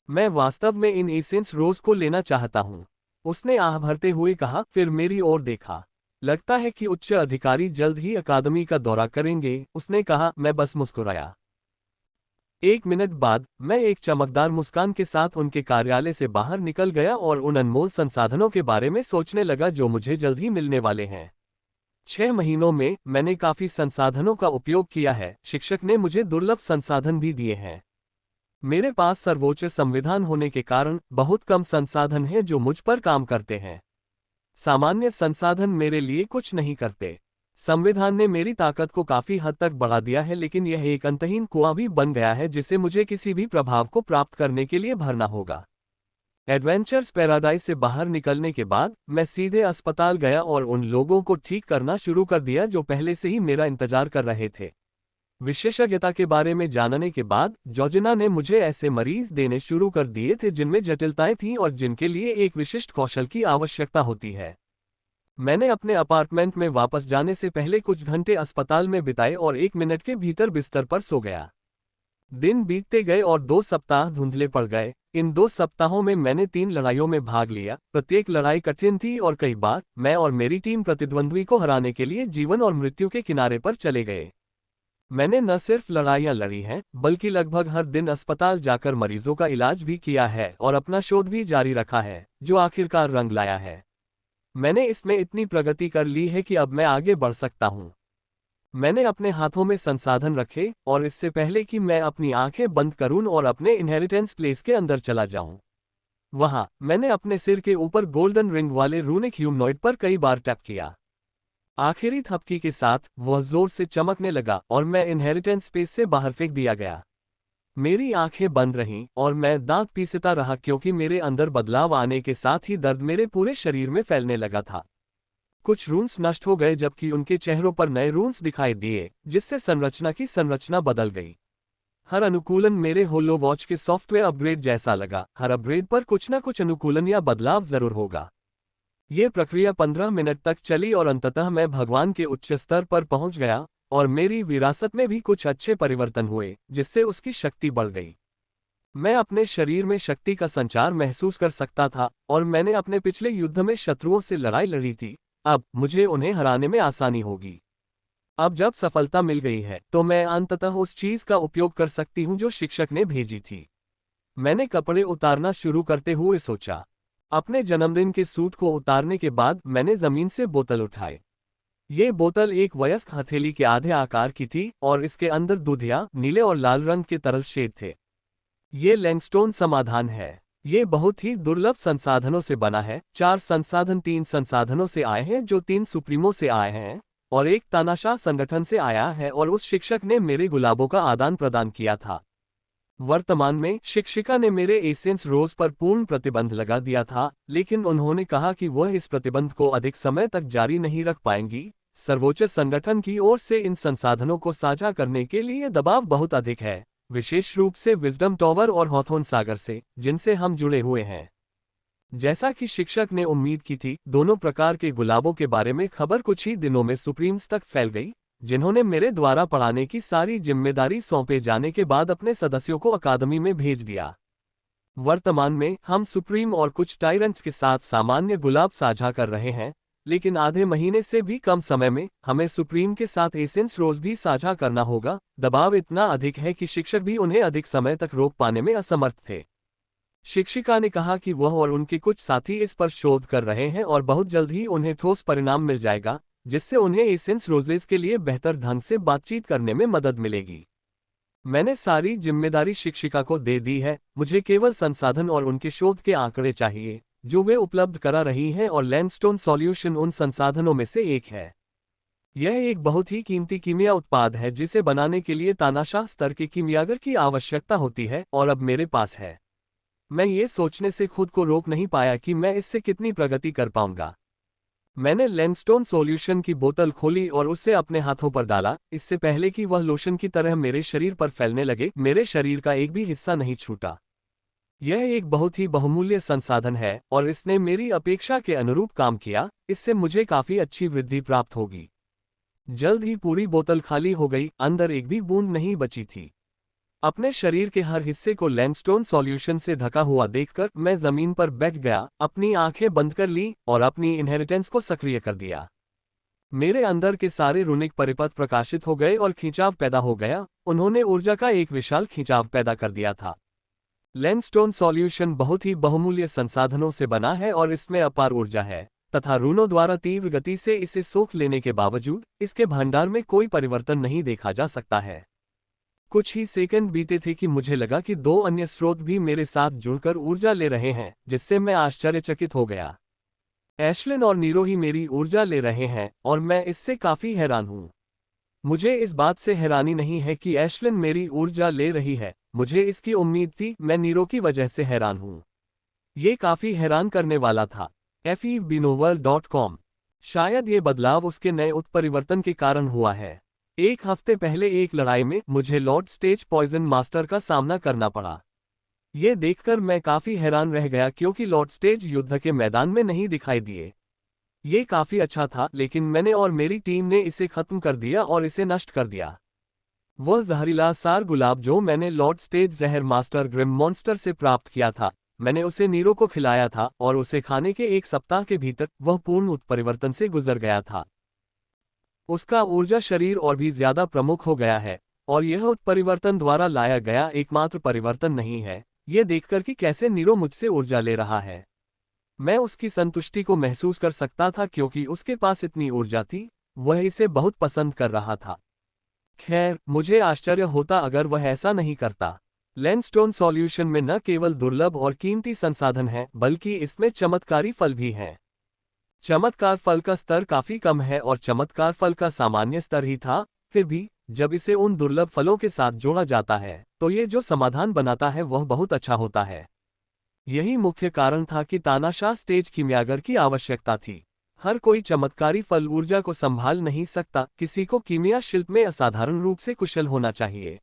S1: मैं वास्तव में इन एसेंस रोज को लेना चाहता हूँ, उसने आह भरते हुए कहा, फिर मेरी ओर देखा। लगता है कि उच्च अधिकारी जल्द ही अकादमी का दौरा करेंगे, उसने कहा। मैं बस मुस्कुराया। 1 मिनट बाद मैं एक चमकदार मुस्कान के साथ उनके कार्यालय से बाहर निकल गया और उन अनमोल संसाधनों के बारे में सोचने लगा जो मुझे जल्द ही मिलने वाले हैं। 6 महीनों में मैंने काफी संसाधनों का उपयोग किया है। शिक्षक ने मुझे दुर्लभ संसाधन भी दिए हैं। मेरे पास सर्वोच्च संविधान होने के कारण बहुत कम संसाधन हैं जो मुझ पर काम करते हैं। सामान्य संसाधन मेरे लिए कुछ नहीं करते। संविधान ने मेरी ताकत को काफी हद तक बढ़ा दिया है, लेकिन यह एक अंतहीन कुआं भी बन गया है जिसे मुझे किसी भी प्रभाव को प्राप्त करने के लिए भरना होगा। एडवेंचर्स पैराडाइज से बाहर निकलने के बाद मैं सीधे अस्पताल गया और उन लोगों को ठीक करना शुरू कर दिया जो पहले से ही मेरा इंतजार कर रहे थे। विशेषज्ञता के बारे में जानने के बाद जॉर्जिना ने मुझे ऐसे मरीज देने शुरू कर दिए थे जिनमें जटिलताएं थीं और जिनके लिए एक विशिष्ट कौशल की आवश्यकता होती है। मैंने अपने अपार्टमेंट में वापस जाने से पहले कुछ घंटे अस्पताल में बिताए और 1 मिनट के भीतर बिस्तर पर सो गया। दिन बीतते गए और 2 सप्ताह धुंधले पड़ गए। इन 2 सप्ताहों में मैंने 3 लड़ाइयों में भाग लिया। प्रत्येक लड़ाई कठिन थी और कई बार मैं और मेरी टीम प्रतिद्वंद्वी को हराने के लिए जीवन और मृत्यु के किनारे पर चले गए। मैंने न सिर्फ लड़ाइयां लड़ी हैं, बल्कि लगभग हर दिन अस्पताल जाकर मरीजों का इलाज भी किया है और अपना शोध भी जारी रखा है, जो आखिरकार रंग लाया है। मैंने इसमें इतनी प्रगति कर ली है कि अब मैं आगे बढ़ सकता हूँ। मैंने अपने हाथों में संसाधन रखे और इससे पहले कि मैं अपनी आंखें बंद करूं और अपने इनहेरिटेंस प्लेस के अंदर चला जाऊं, वहां मैंने अपने सिर के ऊपर गोल्डन रिंग वाले रूनिक ह्यूमनॉइड पर कई बार टैप किया। आखिरी थपकी के साथ वह जोर से चमकने लगा और मैं इनहेरिटेंस स्पेस से बाहर फेंक दिया गया। मेरी आंखें बंद रहीं और मैं दांत पीसता रहा क्योंकि मेरे अंदर बदलाव आने के साथ ही दर्द मेरे पूरे शरीर में फैलने लगा था। कुछ रून्स नष्ट हो गए जबकि उनके चेहरों पर नए रून्स दिखाई दिए, जिससे संरचना की संरचना बदल गई। हर अनुकूलन मेरे होलो वॉच के सॉफ्टवेयर अपग्रेड जैसा लगा। हर अपग्रेड पर कुछ न कुछ अनुकूलन या बदलाव जरूर होगा। ये प्रक्रिया 15 मिनट तक चली और अंततः मैं भगवान के उच्च स्तर पर पहुंच गया और मेरी विरासत में भी कुछ अच्छे परिवर्तन हुए, जिससे उसकी शक्ति बढ़ गई। मैं अपने शरीर में शक्ति का संचार महसूस कर सकता था और मैंने अपने पिछले युद्ध में शत्रुओं से लड़ाई लड़ी थी। अब मुझे उन्हें हराने में आसानी होगी। अब जब सफलता मिल गई है तो मैं अंततः उस चीज का उपयोग कर सकती हूं जो शिक्षक ने भेजी थी। मैंने कपड़े उतारना शुरू करते हुए सोचा। अपने जन्मदिन के सूट को उतारने के बाद मैंने जमीन से बोतल उठाई। ये बोतल एक वयस्क हथेली के आधे आकार की थी और इसके अंदर दूधिया, नीले और लाल रंग के तरल शेड थे। ये लैंगस्टोन समाधान है। ये बहुत ही दुर्लभ संसाधनों से बना है। 4 संसाधन 3 संसाधनों से आए हैं जो 3 सुप्रीमों से आए हैं और एक तानाशाह संगठन से आया है और उस शिक्षक ने मेरे गुलाबों का आदान प्रदान किया था। वर्तमान में शिक्षिका ने मेरे एसेंस रोज पर पूर्ण प्रतिबंध लगा दिया था, लेकिन उन्होंने कहा कि वह इस प्रतिबंध को अधिक समय तक जारी नहीं रख पाएंगी। सर्वोच्च संगठन की ओर से इन संसाधनों को साझा करने के लिए दबाव बहुत अधिक है, विशेष रूप से विजडम टॉवर और हॉथोर्न सागर से, जिनसे हम जुड़े हुए हैं। जैसा कि शिक्षक ने उम्मीद की थी, दोनों प्रकार के गुलाबों के बारे में खबर कुछ ही दिनों में सुप्रीम्स तक फैल गई, जिन्होंने मेरे द्वारा पढ़ाने की सारी जिम्मेदारी सौंपे जाने के बाद अपने सदस्यों को अकादमी में भेज दिया। वर्तमान में हम सुप्रीम और कुछ टायरेंट्स के साथ सामान्य गुलाब साझा कर रहे हैं, लेकिन आधे महीने से भी कम समय में हमें सुप्रीम के साथ एसेंस रोज भी साझा करना होगा। दबाव इतना अधिक है कि शिक्षक भी उन्हें अधिक समय तक रोक पाने में असमर्थ थे। शिक्षिका ने कहा कि वह और उनके कुछ साथी इस पर शोध कर रहे हैं और बहुत जल्द ही उन्हें ठोस परिणाम मिल जाएगा, जिससे उन्हें एसेंस रोजेस के लिए बेहतर ढंग से बातचीत करने में मदद मिलेगी। मैंने सारी जिम्मेदारी शिक्षिका को दे दी है। मुझे केवल संसाधन और उनके शोध के आंकड़े चाहिए जो वे उपलब्ध करा रही हैं, और लैंडस्टोन सॉल्यूशन उन संसाधनों में से एक है। यह एक बहुत ही कीमती कीमिया उत्पाद है जिसे बनाने के लिए तानाशाह स्तर के कीमियागर की आवश्यकता होती है, और अब मेरे पास है। मैं ये सोचने से खुद को रोक नहीं पाया कि मैं इससे कितनी प्रगति कर पाऊंगा। मैंने लैंडस्टोन सॉल्यूशन की बोतल खोली और उसे अपने हाथों पर डाला। इससे पहले कि वह लोशन की तरह मेरे शरीर पर फैलने लगे, मेरे शरीर का एक भी हिस्सा नहीं छूटा। यह एक बहुत ही बहुमूल्य संसाधन है और इसने मेरी अपेक्षा के अनुरूप काम किया। इससे मुझे काफी अच्छी वृद्धि प्राप्त होगी। जल्द ही पूरी बोतल खाली हो गई, अंदर एक भी बूंद नहीं बची थी। अपने शरीर के हर हिस्से को लैंडस्टोन सॉल्यूशन से ढका हुआ देखकर मैं जमीन पर बैठ गया, अपनी आंखें बंद कर ली और अपनी इनहेरिटेंस को सक्रिय कर दिया। मेरे अंदर के सारे रूनिक परिपथ प्रकाशित हो गए और खिंचाव पैदा हो गया। उन्होंने ऊर्जा का एक विशाल खिंचाव पैदा कर दिया था। लैंडस्टोन सॉल्यूशन बहुत ही बहुमूल्य संसाधनों से बना है और इसमें अपार ऊर्जा है, तथा रूनों द्वारा तीव्र गति से इसे सोख लेने के बावजूद इसके भंडार में कोई परिवर्तन नहीं देखा जा सकता है। कुछ ही सेकंड बीते थे कि मुझे लगा कि दो अन्य स्रोत भी मेरे साथ जुड़कर ऊर्जा ले रहे हैं, जिससे मैं आश्चर्यचकित हो गया। एशलिन और नीरो ही मेरी ऊर्जा ले रहे हैं और मैं इससे काफी हैरान हूं। मुझे इस बात से हैरानी नहीं है कि एशलिन मेरी ऊर्जा ले रही है, मुझे इसकी उम्मीद थी। मैं नीरो की वजह से हैरान हूं। ये काफी हैरान करने वाला था। fevbinoworld.com। शायद ये बदलाव उसके नए उत्परिवर्तन के कारण हुआ है। एक हफ्ते पहले एक लड़ाई में मुझे लॉर्ड स्टेज पॉइजन मास्टर का सामना करना पड़ा। ये देखकर मैं काफी हैरान रह गया क्योंकि लॉर्ड स्टेज युद्ध के मैदान में नहीं दिखाई दिए। ये काफी अच्छा था, लेकिन मैंने और मेरी टीम ने इसे खत्म कर दिया और इसे नष्ट कर दिया। वह जहरीला सार गुलाब जो मैंने लॉर्ड स्टेज जहर मास्टर ग्रिम मॉन्स्टर से प्राप्त किया था, मैंने उसे नीरो को खिलाया था और उसे खाने के एक सप्ताह के भीतर वह पूर्ण उत्परिवर्तन से गुजर गया था। उसका ऊर्जा शरीर और भी ज्यादा प्रमुख हो गया है, और यह उत्परिवर्तन द्वारा लाया गया एकमात्र परिवर्तन नहीं है। यह देखकर कि कैसे नीरो मुझसे ऊर्जा ले रहा है, मैं उसकी संतुष्टि को महसूस कर सकता था क्योंकि उसके पास इतनी ऊर्जा थी। वह इसे बहुत पसंद कर रहा था। खैर, मुझे आश्चर्य होता अगर वह ऐसा नहीं करता। लैंडस्टोन सॉल्यूशन में न केवल दुर्लभ और कीमती संसाधन है, बल्कि इसमें चमत्कारी फल भी हैं। चमत्कार फल का स्तर काफी कम है और चमत्कार फल का सामान्य स्तर ही था। फिर भी जब इसे उन दुर्लभ फलों के साथ जोड़ा जाता है तो ये जो समाधान बनाता है वह बहुत अच्छा होता है। यही मुख्य कारण था कि तानाशाह स्टेज कीमियागर की आवश्यकता थी। हर कोई चमत्कारी फल ऊर्जा को संभाल नहीं सकता, किसी को कीमिया शिल्प में असाधारण रूप से कुशल होना चाहिए।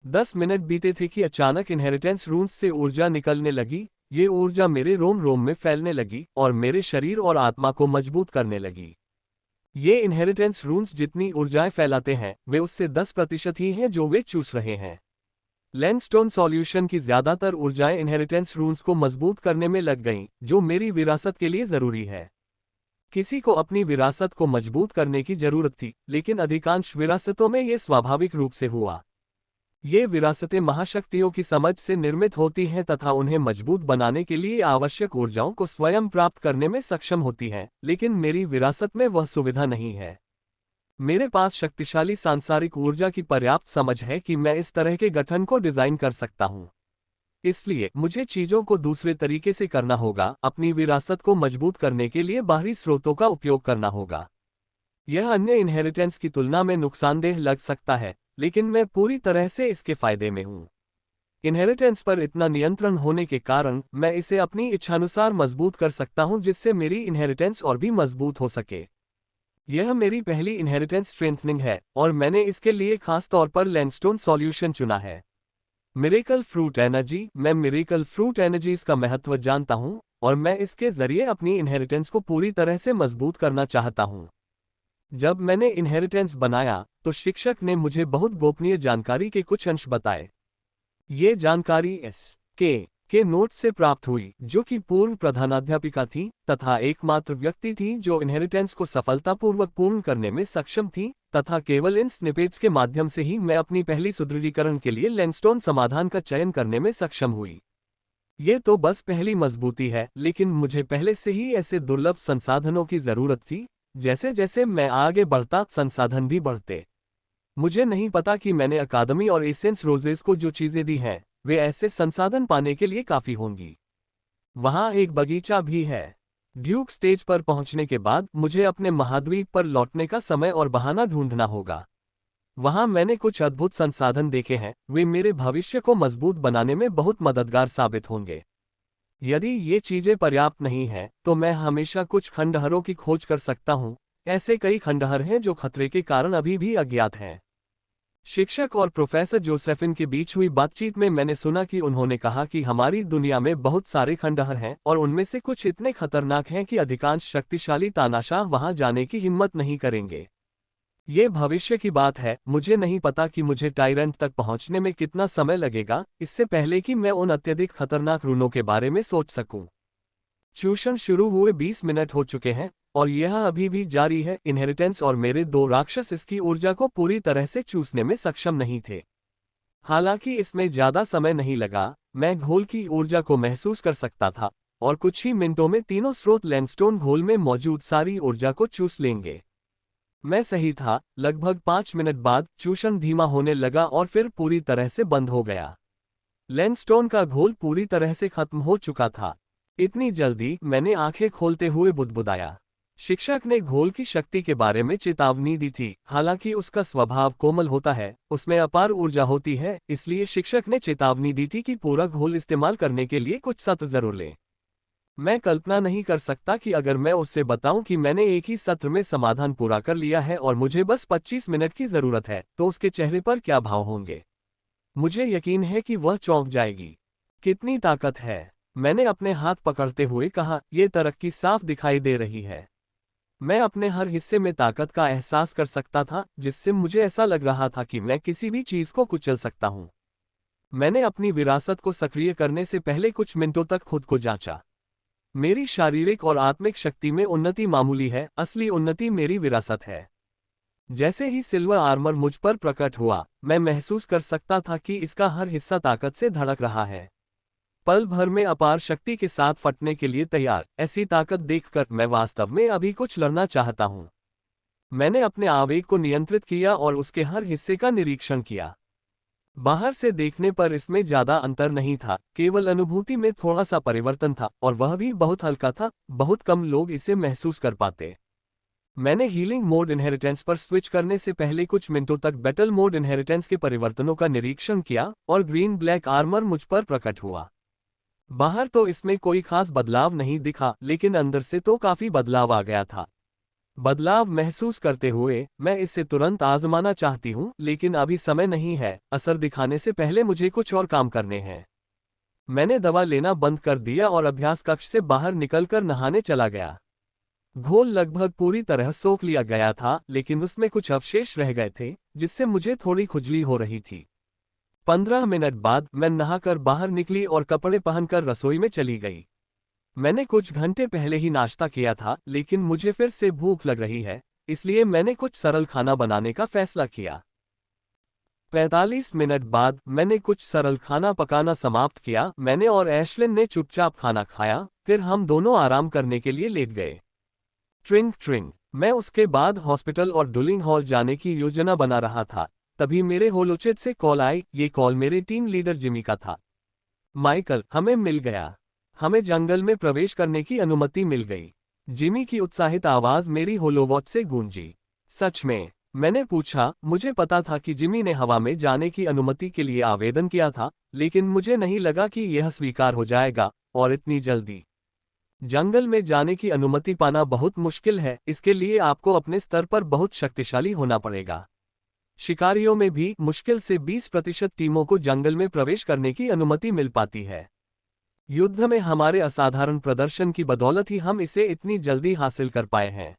S1: 10 मिनट बीते थे कि अचानक इनहेरिटेंस रून्स से ऊर्जा निकलने लगी। ये ऊर्जा मेरे रोम रोम में फैलने लगी और मेरे शरीर और आत्मा को मजबूत करने लगी। ये इनहेरिटेंस रून्स जितनी ऊर्जाएं फैलाते हैं वे उससे 10% ही हैं जो वे चूस रहे हैं। लैंडस्टोन सॉल्यूशन की ज्यादातर ऊर्जाएं इनहेरिटेंस रून्स को मजबूत करने में लग गईं, जो मेरी विरासत के लिए जरूरी है। किसी को अपनी विरासत को मजबूत करने की जरूरत थी, लेकिन अधिकांश विरासतों में ये स्वाभाविक रूप से हुआ। ये विरासतें महाशक्तियों की समझ से निर्मित होती हैं तथा उन्हें मजबूत बनाने के लिए आवश्यक ऊर्जाओं को स्वयं प्राप्त करने में सक्षम होती हैं, लेकिन मेरी विरासत में वह सुविधा नहीं है। मेरे पास शक्तिशाली सांसारिक ऊर्जा की पर्याप्त समझ है कि मैं इस तरह के गठन को डिजाइन कर सकता हूं। इसलिए मुझे चीजों को दूसरे तरीके से करना होगा। अपनी विरासत को मजबूत करने के लिए बाहरी स्रोतों का उपयोग करना होगा। यह अन्य इनहेरिटेंस की तुलना में नुकसानदेह लग सकता है, लेकिन मैं पूरी तरह से इसके फायदे में हूं। इनहेरिटेंस पर इतना नियंत्रण होने के कारण मैं इसे अपनी इच्छानुसार मजबूत कर सकता हूं, जिससे मेरी इनहेरिटेंस और भी मजबूत हो सके। यह मेरी पहली इनहेरिटेंस स्ट्रेंथनिंग है और मैंने इसके लिए खास तौर पर लैंडस्टोन सॉल्यूशन चुना है। Miracle fruit energy. मैं मिरेकल फ्रूट एनर्जीज का महत्व जानता हूं और मैं इसके जरिए अपनी इनहेरिटेंस को पूरी तरह से मजबूत करना चाहता हूं। जब मैंने इनहेरिटेंस बनाया तो शिक्षक ने मुझे बहुत गोपनीय जानकारी के कुछ अंश बताए। ये जानकारी के नोट्स से प्राप्त हुई, जो कि पूर्व प्रधानाध्यापिका थी तथा एकमात्र व्यक्ति थी जो इनहेरिटेंस को सफलतापूर्वक पूर्ण करने में सक्षम थी, तथा केवल इन स्निपेट्स के माध्यम से ही मैं अपनी पहली सुदृढ़ीकरण के लिए लैंडस्टोन समाधान का चयन करने में सक्षम हुई। ये तो बस पहली मजबूती है, लेकिन मुझे पहले से ही ऐसे दुर्लभ संसाधनों की जरूरत थी। जैसे जैसे मैं आगे बढ़ता, संसाधन भी बढ़ते। मुझे नहीं पता कि मैंने अकादमी और एसेंस रोजेस को जो चीजें दी हैं वे ऐसे संसाधन पाने के लिए काफी होंगी। वहां एक बगीचा भी है। ड्यूक स्टेज पर पहुंचने के बाद मुझे अपने महाद्वीप पर लौटने का समय और बहाना ढूंढना होगा। वहां मैंने कुछ अद्भुत संसाधन देखे हैं, वे मेरे भविष्य को मजबूत बनाने में बहुत मददगार साबित होंगे। यदि ये चीजें पर्याप्त नहीं हैं, तो मैं हमेशा कुछ खंडहरों की खोज कर सकता हूं। ऐसे कई खंडहर हैं जो खतरे के कारण अभी भी अज्ञात हैं। शिक्षक और प्रोफेसर जोसेफिन के बीच हुई बातचीत में मैंने सुना कि उन्होंने कहा कि हमारी दुनिया में बहुत सारे खंडहर हैं और उनमें से कुछ इतने खतरनाक हैं कि अधिकांश शक्तिशाली तानाशाह वहां जाने की हिम्मत नहीं करेंगे। ये भविष्य की बात है, मुझे नहीं पता कि मुझे टाइरेंट तक पहुंचने में कितना समय लगेगा, इससे पहले कि मैं उन अत्यधिक खतरनाक रूनों के बारे में सोच सकूं। ट्यूशन शुरू हुए 20 मिनट हो चुके हैं और यह अभी भी जारी है। इनहेरिटेंस और मेरे दो राक्षस इसकी ऊर्जा को पूरी तरह से चूसने में सक्षम नहीं थे। हालांकि इसमें ज्यादा समय नहीं लगा, मैं घोल की ऊर्जा को महसूस कर सकता था और कुछ ही मिनटों में तीनों स्रोत लैंडस्टोन घोल में मौजूद सारी ऊर्जा को चूस लेंगे। मैं सही था, लगभग 5 मिनट बाद चूषण धीमा होने लगा और फिर पूरी तरह से बंद हो गया। लैंडस्टोन का घोल पूरी तरह से खत्म हो चुका था। इतनी जल्दी, मैंने आंखें खोलते हुए बुदबुदाया। शिक्षक ने घोल की शक्ति के बारे में चेतावनी दी थी। हालांकि उसका स्वभाव कोमल होता है, उसमें अपार ऊर्जा होती है, इसलिए शिक्षक ने चेतावनी दी थी कि पूरा घोल इस्तेमाल करने के लिए कुछ सत्र जरूर लें। मैं कल्पना नहीं कर सकता कि अगर मैं उससे बताऊं कि मैंने एक ही सत्र में समाधान पूरा कर लिया है और मुझे बस 25 मिनट की जरूरत है, तो उसके चेहरे पर क्या भाव होंगे। मुझे यकीन है कि वह चौंक जाएगी। कितनी ताकत है, मैंने अपने हाथ पकड़ते हुए कहा। यह तरक्की साफ दिखाई दे रही है। मैं अपने हर हिस्से में ताकत का एहसास कर सकता था, जिससे मुझे ऐसा लग रहा था कि मैं किसी भी चीज को कुचल सकता हूं। मैंने अपनी विरासत को सक्रिय करने से पहले कुछ मिनटों तक खुद को जांचा। मेरी शारीरिक और आत्मिक शक्ति में उन्नति मामूली है, असली उन्नति मेरी विरासत है। जैसे ही सिल्वर आर्मर मुझ पर प्रकट हुआ, मैं महसूस कर सकता था कि इसका हर हिस्सा ताकत से धड़क रहा है, पल भर में अपार शक्ति के साथ फटने के लिए तैयार। ऐसी ताकत देखकर मैं वास्तव में अभी कुछ लड़ना चाहता हूं। मैंने अपने आवेग को नियंत्रित किया और उसके हर हिस्से का निरीक्षण किया। बाहर से देखने पर इसमें ज्यादा अंतर नहीं था, केवल अनुभूति में थोड़ा सा परिवर्तन था और वह भी बहुत हल्का था। बहुत कम लोग इसे महसूस कर पाते। मैंने हीलिंग मोड इनहेरिटेंस पर स्विच करने से पहले कुछ मिनटों तक बैटल मोड इनहेरिटेंस के परिवर्तनों का निरीक्षण किया और ग्रीन ब्लैक आर्मर मुझ पर प्रकट हुआ। बाहर तो इसमें कोई खास बदलाव नहीं दिखा, लेकिन अंदर से तो काफी बदलाव आ गया था। बदलाव महसूस करते हुए मैं इसे तुरंत आजमाना चाहती हूँ, लेकिन अभी समय नहीं है। असर दिखाने से पहले मुझे कुछ और काम करने हैं। मैंने दवा लेना बंद कर दिया और अभ्यास कक्ष से बाहर निकलकर नहाने चला गया। घोल लगभग पूरी तरह सोख लिया गया था, लेकिन उसमें कुछ अवशेष रह गए थे, जिससे मुझे थोड़ी खुजली हो रही थी। 15 मिनट बाद मैं नहाकर बाहर निकली और कपड़े पहनकर रसोई में चली गई। मैंने कुछ घंटे पहले ही नाश्ता किया था, लेकिन मुझे फिर से भूख लग रही है, इसलिए मैंने कुछ सरल खाना बनाने का फैसला किया। 45 मिनट बाद मैंने कुछ सरल खाना पकाना समाप्त किया। मैंने और एशलिन ने चुपचाप खाना खाया, फिर हम दोनों आराम करने के लिए लेट गए। ट्रिंग ट्रिंग। मैं उसके बाद हॉस्पिटल और डुलिंग हॉल जाने की योजना बना रहा था, तभी मेरे होलोचित से कॉल आई। ये कॉल मेरे टीम लीडर जिमी का था। माइकल, हमें मिल गया। हमें जंगल में प्रवेश करने की अनुमति मिल गई। जिमी की उत्साहित आवाज मेरी होलोवॉच से गूंजी। सच में? मैंने पूछा। मुझे पता था कि जिमी ने हवा में जाने की अनुमति के लिए आवेदन किया था, लेकिन मुझे नहीं लगा कि यह स्वीकार हो जाएगा, और इतनी जल्दी। जंगल में जाने की अनुमति पाना बहुत मुश्किल है, इसके लिए आपको अपने स्तर पर बहुत शक्तिशाली होना पड़ेगा। शिकारियों में भी मुश्किल से 20% टीमों को जंगल में प्रवेश करने की अनुमति मिल पाती है। युद्ध में हमारे असाधारण प्रदर्शन की बदौलत ही हम इसे इतनी जल्दी हासिल कर पाए हैं।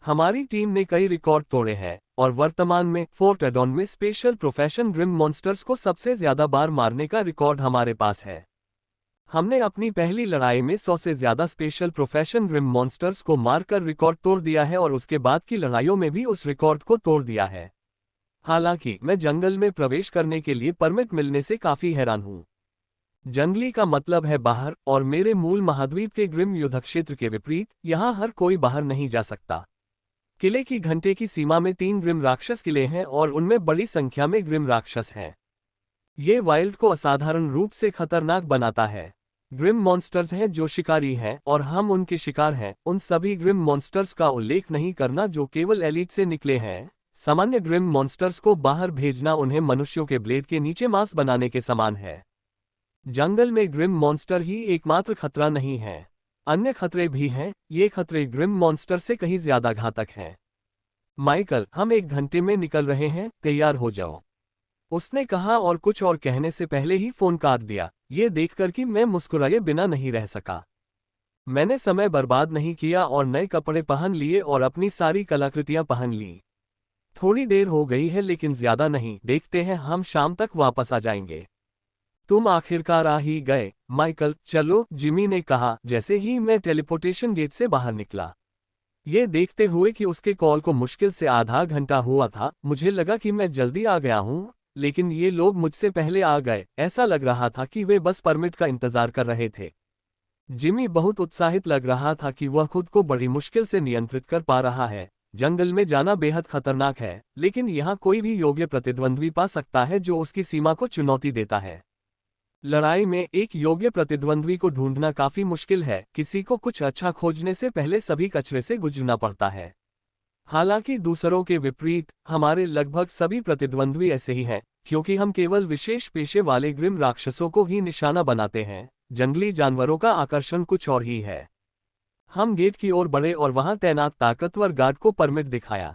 S1: हमारी टीम ने कई रिकॉर्ड तोड़े हैं और वर्तमान में फोर्ट एडॉन में स्पेशल प्रोफेशन ग्रिम मॉन्स्टर्स को सबसे ज्यादा बार मारने का रिकॉर्ड हमारे पास है। हमने अपनी पहली लड़ाई में 100 से ज्यादा स्पेशल प्रोफेशन ग्रिम मॉन्स्टर्स को मारकर रिकॉर्ड तोड़ दिया है और उसके बाद की लड़ाइयों में भी उस रिकॉर्ड को तोड़ दिया है। हालांकि मैं जंगल में प्रवेश करने के लिए परमिट मिलने से काफी हैरान हूं। जंगली का मतलब है बाहर, और मेरे मूल महाद्वीप के ग्रिम युद्ध क्षेत्र के विपरीत, यहां हर कोई बाहर नहीं जा सकता। किले की घंटे की सीमा में 3 ग्रिम राक्षस किले हैं और उनमें बड़ी संख्या में ग्रिम राक्षस हैं। ये वाइल्ड को असाधारण रूप से खतरनाक बनाता है। ग्रिम मॉन्स्टर्स हैं जो शिकारी हैं और हम उनके शिकार हैं। उन सभी ग्रिम मॉन्स्टर्स का उल्लेख नहीं करना जो केवल एलीट से निकले हैं। सामान्य ग्रिम मॉन्स्टर्स को बाहर भेजना उन्हें मनुष्यों के ब्लेड के नीचे मांस बनाने के समान है। जंगल में ग्रिम मॉन्स्टर ही एकमात्र खतरा नहीं है, अन्य खतरे भी हैं। ये खतरे ग्रिम मॉन्स्टर से कहीं ज्यादा घातक हैं। माइकल, हम 1 घंटे में निकल रहे हैं, तैयार हो जाओ, उसने कहा और कुछ और कहने से पहले ही फोन काट दिया। ये देखकर कि मैं मुस्कुराए बिना नहीं रह सका। मैंने समय बर्बाद नहीं किया और नए कपड़े पहन लिए और अपनी सारी कलाकृतियां पहन ली। थोड़ी देर हो गई है लेकिन ज्यादा नहीं, देखते हैं हम शाम तक वापस आ जाएंगे। तुम आखिरकार आ ही गए, माइकल, चलो, जिमी ने कहा जैसे ही मैं टेलीपोर्टेशन गेट से बाहर निकला। ये देखते हुए कि उसके कॉल को मुश्किल से आधा घंटा हुआ था, मुझे लगा कि मैं जल्दी आ गया हूं, लेकिन ये लोग मुझसे पहले आ गए। ऐसा लग रहा था कि वे बस परमिट का इंतजार कर रहे थे। जिमी बहुत उत्साहित लग रहा था कि वह खुद को बड़ी मुश्किल से नियंत्रित कर पा रहा है। जंगल में जाना बेहद खतरनाक है, लेकिन यहाँ कोई भी योग्य प्रतिद्वंद्वी पा सकता है जो उसकी सीमा को चुनौती देता है। लड़ाई में एक योग्य प्रतिद्वंद्वी को ढूंढना काफी मुश्किल है। किसी को कुछ अच्छा खोजने से पहले सभी कचरे से गुजरना पड़ता है। हालांकि दूसरों के विपरीत हमारे लगभग सभी प्रतिद्वंद्वी ऐसे ही हैं, क्योंकि हम केवल विशेष पेशे वाले ग्रिम राक्षसों को ही निशाना बनाते हैं। जंगली जानवरों का आकर्षण कुछ और ही है। हम गेट की ओर बढ़े और वहां तैनात ताकतवर गार्ड को परमिट दिखाया।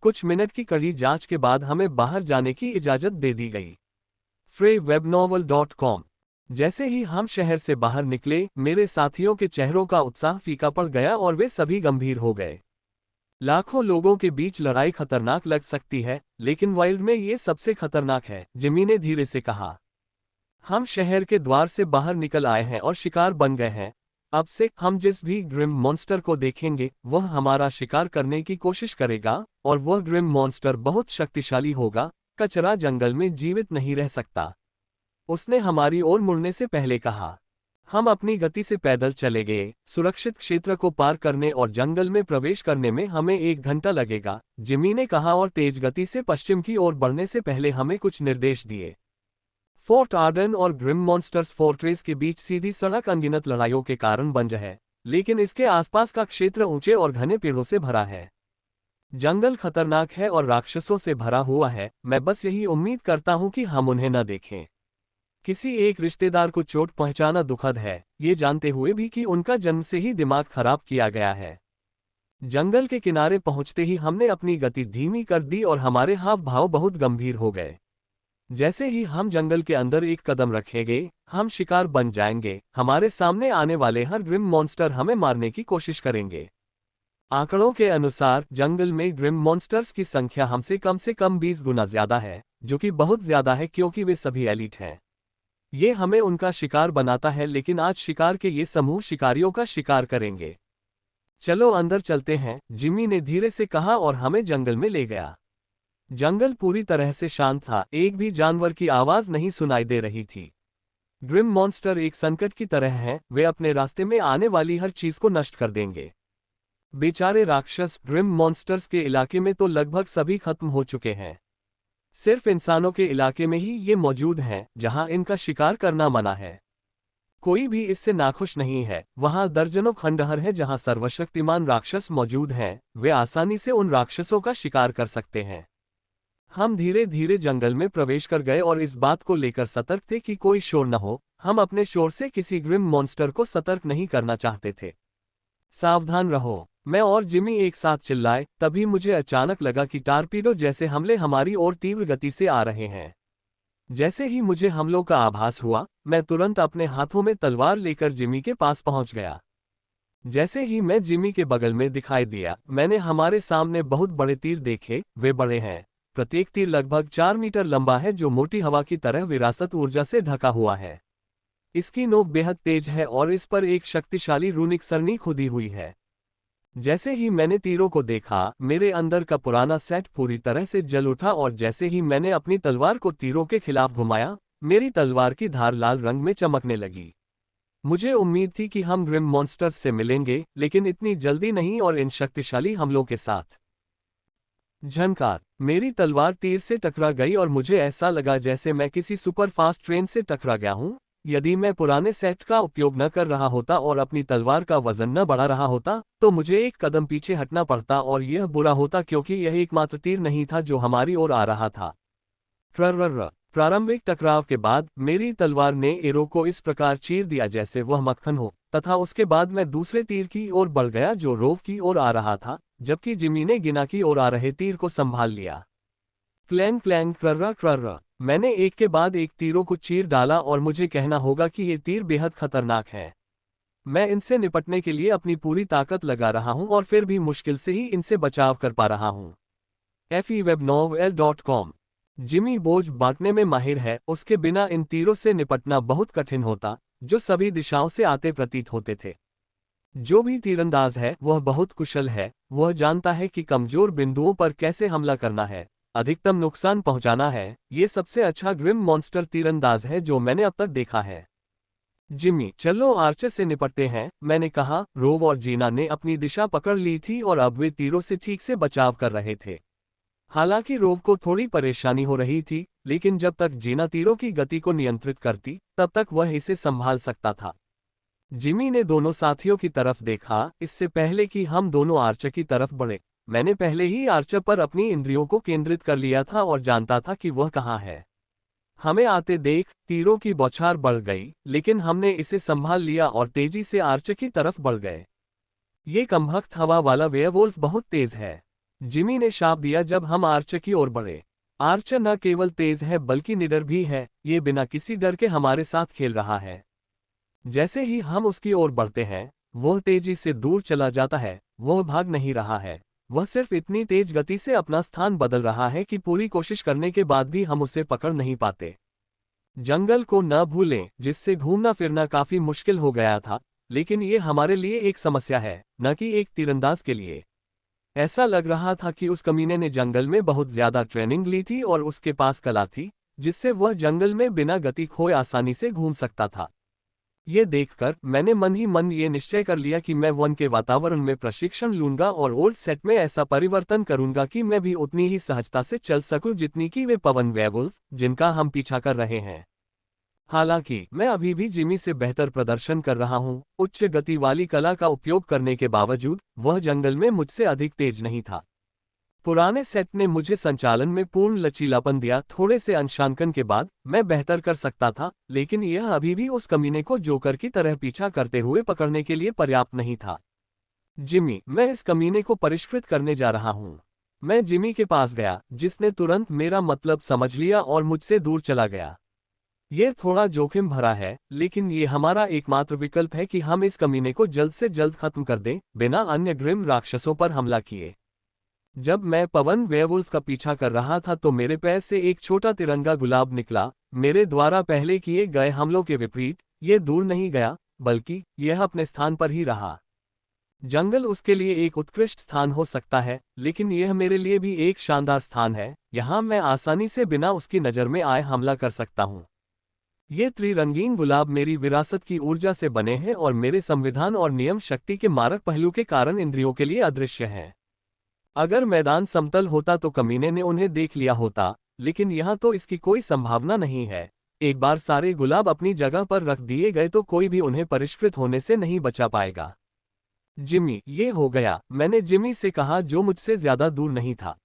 S1: कुछ मिनट की कड़ी जांच के बाद हमें बाहर जाने की इजाजत दे दी गई। freewebnovel.com। जैसे ही हम शहर से बाहर निकले, मेरे साथियों के चेहरों का उत्साह फीका पड़ गया और वे सभी गंभीर हो गए। लाखों लोगों के बीच लड़ाई खतरनाक लग सकती है, लेकिन वाइल्ड में ये सबसे खतरनाक है, जिमी ने धीरे से कहा। हम शहर के द्वार से बाहर निकल आए हैं और शिकार बन गए हैं। अब से हम जिस भी ग्रिम मॉन्स्टर को देखेंगे वह हमारा शिकार करने की कोशिश करेगा, और वह ग्रिम मॉन्स्टर बहुत शक्तिशाली होगा। कचरा जंगल में जीवित नहीं रह सकता, उसने हमारी ओर मुड़ने से पहले कहा। हम अपनी गति से पैदल चले गए। सुरक्षित क्षेत्र को पार करने और जंगल में प्रवेश करने में हमें 1 घंटा लगेगा, जिमी ने कहा और तेज गति से पश्चिम की ओर बढ़ने से पहले हमें कुछ निर्देश दिए। फोर्ट आर्डन और ग्रिम मॉन्स्टर्स फोर्ट्रेस के बीच सीधी सड़क अनगिनत लड़ाइयों के कारण बंद है, लेकिन इसके आसपास का क्षेत्र ऊंचे और घने पेड़ों से भरा है। जंगल खतरनाक है और राक्षसों से भरा हुआ है। मैं बस यही उम्मीद करता हूं कि हम उन्हें न देखें। किसी एक रिश्तेदार को चोट पहुंचाना दुखद है, ये जानते हुए भी कि उनका जन्म से ही दिमाग खराब किया गया है। जंगल के किनारे पहुंचते ही हमने अपनी गति धीमी कर दी और हमारे हाव भाव बहुत गंभीर हो गए। जैसे ही हम जंगल के अंदर एक कदम रखेंगे, हम शिकार बन जाएंगे। हमारे सामने आने वाले हर ग्रिम मॉन्स्टर हमें मारने की कोशिश करेंगे। आंकड़ों के अनुसार जंगल में ग्रिम मॉन्स्टर्स की संख्या हमसे कम 20 गुना ज्यादा है, जो कि बहुत ज्यादा है क्योंकि वे सभी एलीट हैं। ये हमें उनका शिकार बनाता है, लेकिन आज शिकार के ये समूह शिकारियों का शिकार करेंगे। चलो अंदर चलते हैं, जिमी ने धीरे से कहा और हमें जंगल में ले गया। जंगल पूरी तरह से शांत था, एक भी जानवर की आवाज नहीं सुनाई दे रही थी। ग्रिम मॉन्स्टर एक संकट की तरह हैं, वे अपने रास्ते में आने वाली हर चीज को नष्ट कर देंगे। बेचारे राक्षस, ग्रिम मॉन्स्टर्स के इलाके में तो लगभग सभी खत्म हो चुके हैं। सिर्फ इंसानों के इलाके में ही ये मौजूद हैं, जहां इनका शिकार करना मना है। कोई भी इससे नाखुश नहीं है। वहां दर्जनों खंडहर हैं जहां सर्वशक्तिमान राक्षस मौजूद हैं, वे आसानी से उन राक्षसों का शिकार कर सकते हैं। हम धीरे धीरे जंगल में प्रवेश कर गए और इस बात को लेकर सतर्क थे कि कोई शोर न हो। हम अपने शोर से किसी ग्रिम मॉन्स्टर को सतर्क नहीं करना चाहते थे। सावधान रहो, मैं और जिमी एक साथ चिल्लाए। तभी मुझे अचानक लगा कि टारपीडो जैसे हमले हमारी ओर तीव्र गति से आ रहे हैं। जैसे ही मुझे हमलों का आभास हुआ, मैं तुरंत अपने हाथों में तलवार लेकर जिमी के पास पहुंच गया। जैसे ही मैं जिमी के बगल में दिखाई दिया, मैंने हमारे सामने बहुत बड़े तीर देखे। वे बड़े हैं, प्रत्येक तीर लगभग 4 मीटर लंबा है, जो मोटी हवा की तरह विरासत ऊर्जा से ढका हुआ है। इसकी नोक बेहद तेज है और इस पर एक शक्तिशाली रूनिक सरनी खुदी हुई है। जैसे ही मैंने तीरों को देखा, मेरे अंदर का पुराना सेट पूरी तरह से जल उठा और जैसे ही मैंने अपनी तलवार को तीरों के खिलाफ घुमाया, मेरी तलवार की धार लाल रंग में चमकने लगी। मुझे उम्मीद थी कि हम ग्रिम मॉन्स्टर्स से मिलेंगे, लेकिन इतनी जल्दी नहीं और इन शक्तिशाली हमलों के साथ। झनकार, मेरी तलवार तीर से टकरा गई और मुझे ऐसा लगा जैसे मैं किसी सुपरफास्ट ट्रेन से टकरा गया हूं। यदि मैं पुराने सेट का उपयोग न कर रहा होता और अपनी तलवार का वजन न बढ़ा रहा होता, तो मुझे एक कदम पीछे हटना पड़ता और यह बुरा होता क्योंकि यह एकमात्र तीर नहीं था जो हमारी ओर आ रहा था। ट्रर्रर्र। प्रारंभिक टकराव के बाद मेरी तलवार ने एरो को इस प्रकार चीर दिया जैसे वह मक्खन हो, तथा उसके बाद मैं दूसरे तीर की ओर बढ़ गया जो रोव की ओर आ रहा था, जबकि जिमी ने गिना की ओर आ रहे तीर को संभाल लिया। क्लैंग क्लैंग ट्रर्रा ट्रर्रा। मैंने एक के बाद एक तीरों को चीर डाला और मुझे कहना होगा कि ये तीर बेहद खतरनाक हैं। मैं इनसे निपटने के लिए अपनी पूरी ताकत लगा रहा हूं और फिर भी मुश्किल से ही इनसे बचाव कर पा रहा हूं। FEWebnovel.com। जिमी बोझ बांटने में माहिर है, उसके बिना इन तीरों से निपटना बहुत कठिन होता, जो सभी दिशाओं से आते प्रतीत होते थे। जो भी तीरंदाज है वह बहुत कुशल है, वह जानता है कि कमजोर बिंदुओं पर कैसे हमला करना है, अधिकतम नुकसान पहुंचाना है। ये सबसे अच्छा ग्रिम मॉन्स्टर तीरंदाज है जो मैंने अब तक देखा है। जिमी, चलो आर्चर से निपटते हैं, मैंने कहा। रोव और जीना ने अपनी दिशा पकड़ ली थी और अब वे तीरों से ठीक से बचाव कर रहे थे। हालांकि रोव को थोड़ी परेशानी हो रही थी, लेकिन जब तक जीना तीरों की गति को नियंत्रित करती, तब तक वह इसे संभाल सकता था। जिमी ने दोनों साथियों की तरफ देखा, इससे पहले कि हम दोनों आर्चर की तरफ बढ़े। मैंने पहले ही आर्चर पर अपनी इंद्रियों को केंद्रित कर लिया था और जानता था कि वह कहाँ है। हमें आते देख तीरों की बौछार बढ़ गई, लेकिन हमने इसे संभाल लिया और तेजी से आर्चर की तरफ बढ़ गए। ये कमबख्त हवा वाला वेयरवुल्फ बहुत तेज है, जिमी ने शाप दिया जब हम आर्चर की ओर बढ़े। आर्चर न केवल तेज है बल्कि निडर भी है, ये बिना किसी डर के हमारे साथ खेल रहा है। जैसे ही हम उसकी ओर बढ़ते हैं, वह तेजी से दूर चला जाता है। वह भाग नहीं रहा है, वह सिर्फ इतनी तेज गति से अपना स्थान बदल रहा है कि पूरी कोशिश करने के बाद भी हम उसे पकड़ नहीं पाते। जंगल को न भूलें, जिससे घूमना फिरना काफी मुश्किल हो गया था, लेकिन ये हमारे लिए एक समस्या है, न कि एक तीरंदाज के लिए। ऐसा लग रहा था कि उस कमीने ने जंगल में बहुत ज्यादा ट्रेनिंग ली थी और उसके पास कला थी, जिससे वह जंगल में बिना गति खोए आसानी से घूम सकता था। ये देखकर मैंने मन ही मन ये निश्चय कर लिया कि मैं वन के वातावरण में प्रशिक्षण लूंगा और ओल्ड सेट में ऐसा परिवर्तन करूंगा कि मैं भी उतनी ही सहजता से चल सकूं जितनी कि वे पवन वेयरवुल्फ, जिनका हम पीछा कर रहे हैं। हालांकि मैं अभी भी जिमी से बेहतर प्रदर्शन कर रहा हूं, उच्च गति वाली कला का उपयोग करने के बावजूद वह जंगल में मुझसे अधिक तेज नहीं था। पुराने सेट ने मुझे संचालन में पूर्ण लचीलापन दिया। थोड़े से अंशांकन के बाद मैं बेहतर कर सकता था, लेकिन यह अभी भी उस कमीने को जोकर की तरह पीछा करते हुए पकड़ने के लिए पर्याप्त नहीं था। जिमी, मैं इस कमीने को परिष्कृत करने जा रहा हूं। मैं जिमी के पास गया, जिसने तुरंत मेरा मतलब समझ लिया और मुझसे दूर चला गया। ये थोड़ा जोखिम भरा है, लेकिन ये हमारा एकमात्र विकल्प है कि हम इस कमीने को जल्द से जल्द खत्म कर दें, बिना अन्य ग्रिम राक्षसों पर हमला किए। जब मैं पवन वेयरवुल्फ का पीछा कर रहा था तो मेरे पैर से एक छोटा तिरंगा गुलाब निकला। मेरे द्वारा पहले किए गए हमलों के विपरीत, ये दूर नहीं गया, बल्कि यह अपने स्थान पर ही रहा। जंगल उसके लिए एक उत्कृष्ट स्थान हो सकता है, लेकिन यह मेरे लिए भी एक शानदार स्थान है। यहाँ मैं आसानी से बिना उसकी नज़र में आए हमला कर सकता हूँ। ये त्रिरंगीन गुलाब मेरी विरासत की ऊर्जा से बने हैं और मेरे संविधान और नियम शक्ति के मारक पहलू के कारण इंद्रियों के लिए अदृश्य हैं। अगर मैदान समतल होता तो कमीने ने उन्हें देख लिया होता, लेकिन यहाँ तो इसकी कोई संभावना नहीं है। एक बार सारे गुलाब अपनी जगह पर रख दिए गए तो कोई भी उन्हें परिष्कृत होने से नहीं बचा पाएगा। जिमी, ये हो गया, मैंने जिमी से कहा, जो मुझसे ज्यादा दूर नहीं था।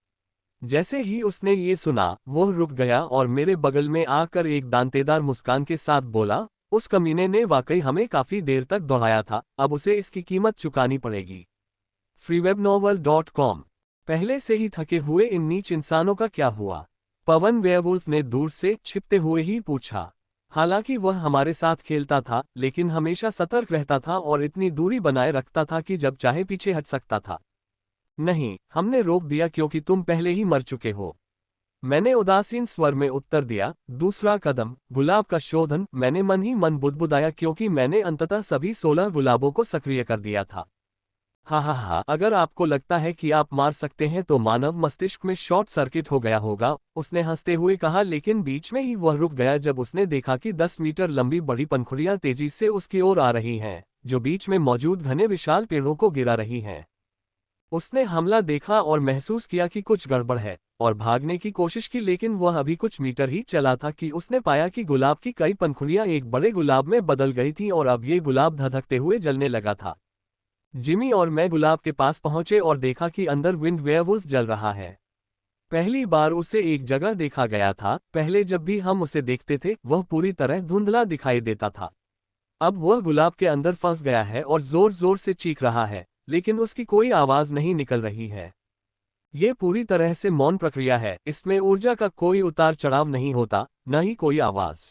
S1: जैसे ही उसने ये सुना, वह रुक गया और मेरे बगल में आकर एक दांतेदार मुस्कान के साथ बोला, उस कमीने ने वाकई हमें काफी देर तक दौड़ाया था, अब उसे इसकी कीमत चुकानी पड़ेगी। freewebnovel.com। पहले से ही थके हुए इन नीच इंसानों का क्या हुआ? पवन वेयरवुल्फ ने दूर से छिपते हुए ही पूछा। हालांकि वह हमारे साथ खेलता था, लेकिन हमेशा सतर्क रहता था और इतनी दूरी बनाए रखता था कि जब चाहे पीछे हट सकता था। नहीं, हमने रोक दिया क्योंकि तुम पहले ही मर चुके हो, मैंने उदासीन स्वर में उत्तर दिया। दूसरा कदम, गुलाब का शोधन, मैंने मन ही मन बुदबुदाया क्योंकि मैंने अंततः सभी 16 गुलाबों को सक्रिय कर दिया था। हा हा हा, अगर आपको लगता है कि आप मार सकते हैं तो मानव मस्तिष्क में शॉर्ट सर्किट हो गया होगा, उसने हंसते हुए कहा, लेकिन बीच में ही वह रुक गया जब उसने देखा कि 10 मीटर लंबी बड़ी पंखुड़ियां तेजी से उसकी ओर आ रही हैं, जो बीच में मौजूद घने विशाल पेड़ों को गिरा रही हैं। उसने हमला देखा और महसूस किया कि कुछ गड़बड़ है, और भागने की कोशिश की, लेकिन वह अभी कुछ मीटर ही चला था कि उसने पाया कि गुलाब की कई पंखुड़ियां एक बड़े गुलाब में बदल गई थीं और अब ये गुलाब धधकते हुए जलने लगा था। जिमी और मैं गुलाब के पास पहुंचे और देखा कि अंदर विंड वेयरवुल्फ जल रहा है। पहली बार उसे एक जगह देखा गया था, पहले जब भी हम उसे देखते थे वह पूरी तरह धुंधला दिखाई देता था। अब वह गुलाब के अंदर फंस गया है और जोर जोर से चीख रहा है, लेकिन उसकी कोई आवाज नहीं निकल रही है। ये पूरी तरह से मौन प्रक्रिया है, इसमें ऊर्जा का कोई उतार चढ़ाव नहीं होता, न ही कोई आवाज।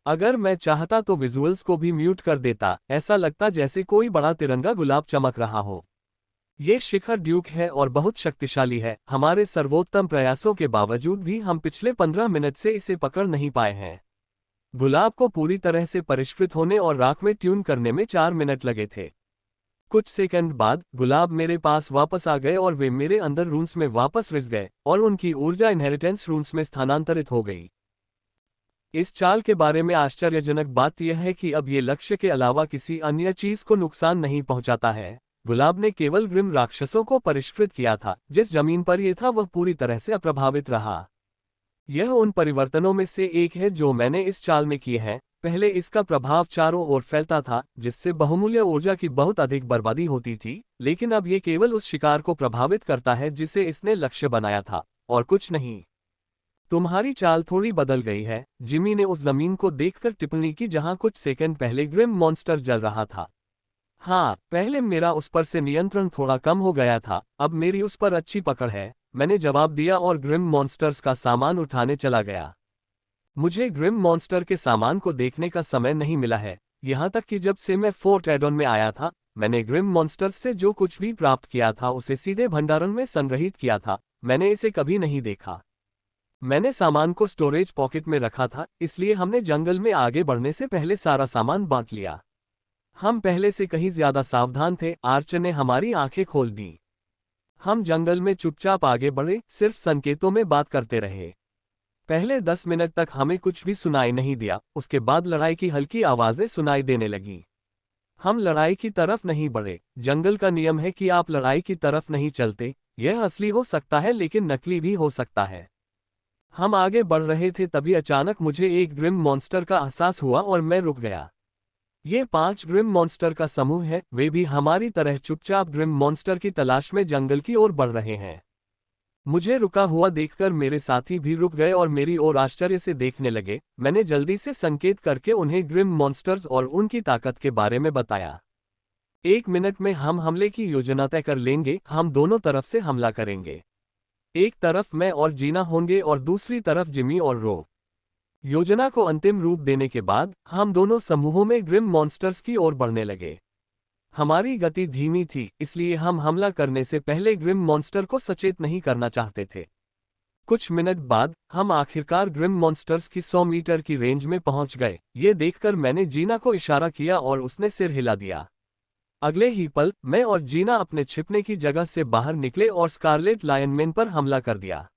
S1: अगर मैं चाहता तो विजुअल्स को भी म्यूट कर देता, ऐसा लगता जैसे कोई बड़ा तिरंगा गुलाब चमक रहा हो। ये शिखर ड्यूक है और बहुत शक्तिशाली है, हमारे सर्वोत्तम प्रयासों के बावजूद भी हम पिछले 15 मिनट से इसे पकड़ नहीं पाए हैं। गुलाब को पूरी तरह से परिष्कृत होने और राख में ट्यून करने में 4 मिनट लगे थे। कुछ सेकंड बाद गुलाब मेरे पास वापस आ गए और वे मेरे अंदर रूम्स में वापस रिस गए और उनकी ऊर्जा इनहेरिटेंस रूम्स में स्थानांतरित हो गई। इस चाल के बारे में आश्चर्यजनक बात यह है कि अब ये लक्ष्य के अलावा किसी अन्य चीज को नुकसान नहीं पहुंचाता है। गुलाब ने केवल ग्रिम राक्षसों को परिष्कृत किया था, जिस जमीन पर यह था वह पूरी तरह से अप्रभावित रहा। यह उन परिवर्तनों में से एक है जो मैंने इस चाल में किए हैं। पहले इसका प्रभाव चारों ओर फैलता था, जिससे बहुमूल्य ऊर्जा की बहुत अधिक बर्बादी होती थी, लेकिन अब ये केवल उस शिकार को प्रभावित करता है जिसे इसने लक्ष्य बनाया था, और कुछ नहीं। तुम्हारी चाल थोड़ी बदल गई है, जिमी ने उस जमीन को देखकर टिप्पणी की जहां कुछ सेकंड पहले ग्रिम मॉन्स्टर जल रहा था। हाँ, पहले मेरा उस पर से नियंत्रण थोड़ा कम हो गया था, अब मेरी उस पर अच्छी पकड़ है, मैंने जवाब दिया और ग्रिम मॉन्स्टर्स का सामान उठाने चला गया। मुझे ग्रिम मॉन्स्टर के सामान को देखने का समय नहीं मिला है, यहाँ तक कि जब से मैं फोर्ट एडॉन में आया था, मैंने ग्रिम मॉन्स्टर्स से जो कुछ भी प्राप्त किया था उसे सीधे भंडारण में संग्रहित किया था, मैंने इसे कभी नहीं देखा। मैंने सामान को स्टोरेज पॉकेट में रखा था, इसलिए हमने जंगल में आगे बढ़ने से पहले सारा सामान बांट लिया। हम पहले से कहीं ज्यादा सावधान थे, आर्चर ने हमारी आंखें खोल दी। हम जंगल में चुपचाप आगे बढ़े, सिर्फ संकेतों में बात करते रहे। पहले 10 मिनट तक हमें कुछ भी सुनाई नहीं दिया, उसके बाद लड़ाई की हल्की आवाजें सुनाई देने लगी। हम लड़ाई की तरफ नहीं बढ़े, जंगल का नियम है कि आप लड़ाई की तरफ नहीं चलते, यह असली हो सकता है लेकिन नकली भी हो सकता है। हम आगे बढ़ रहे थे तभी अचानक मुझे एक ग्रिम मॉन्स्टर का एहसास हुआ और मैं रुक गया। ये 5 ग्रिम मॉन्स्टर का समूह है, वे भी हमारी तरह चुपचाप ग्रिम मॉन्स्टर की तलाश में जंगल की ओर बढ़ रहे हैं। मुझे रुका हुआ देखकर मेरे साथी भी रुक गए और मेरी ओर आश्चर्य से देखने लगे। मैंने जल्दी से संकेत करके उन्हें ग्रिम मॉन्स्टर्स और उनकी ताकत के बारे में बताया। 1 मिनट में हम हमले की योजना तय कर लेंगे, हम दोनों तरफ से हमला करेंगे। एक तरफ मैं और जीना होंगे और दूसरी तरफ जिमी और रो। योजना को अंतिम रूप देने के बाद हम दोनों समूहों में ग्रिम मॉन्स्टर्स की ओर बढ़ने लगे। हमारी गति धीमी थी, इसलिए हम हमला करने से पहले ग्रिम मॉन्स्टर को सचेत नहीं करना चाहते थे। कुछ मिनट बाद हम आखिरकार ग्रिम मॉन्स्टर्स की 100 मीटर की रेंज में पहुंच गए। ये देखकर मैंने जीना को इशारा किया और उसने सिर हिला दिया। अगले ही पल मैं और जीना अपने छिपने की जगह से बाहर निकले और स्कारलेट लायनमैन पर हमला कर दिया।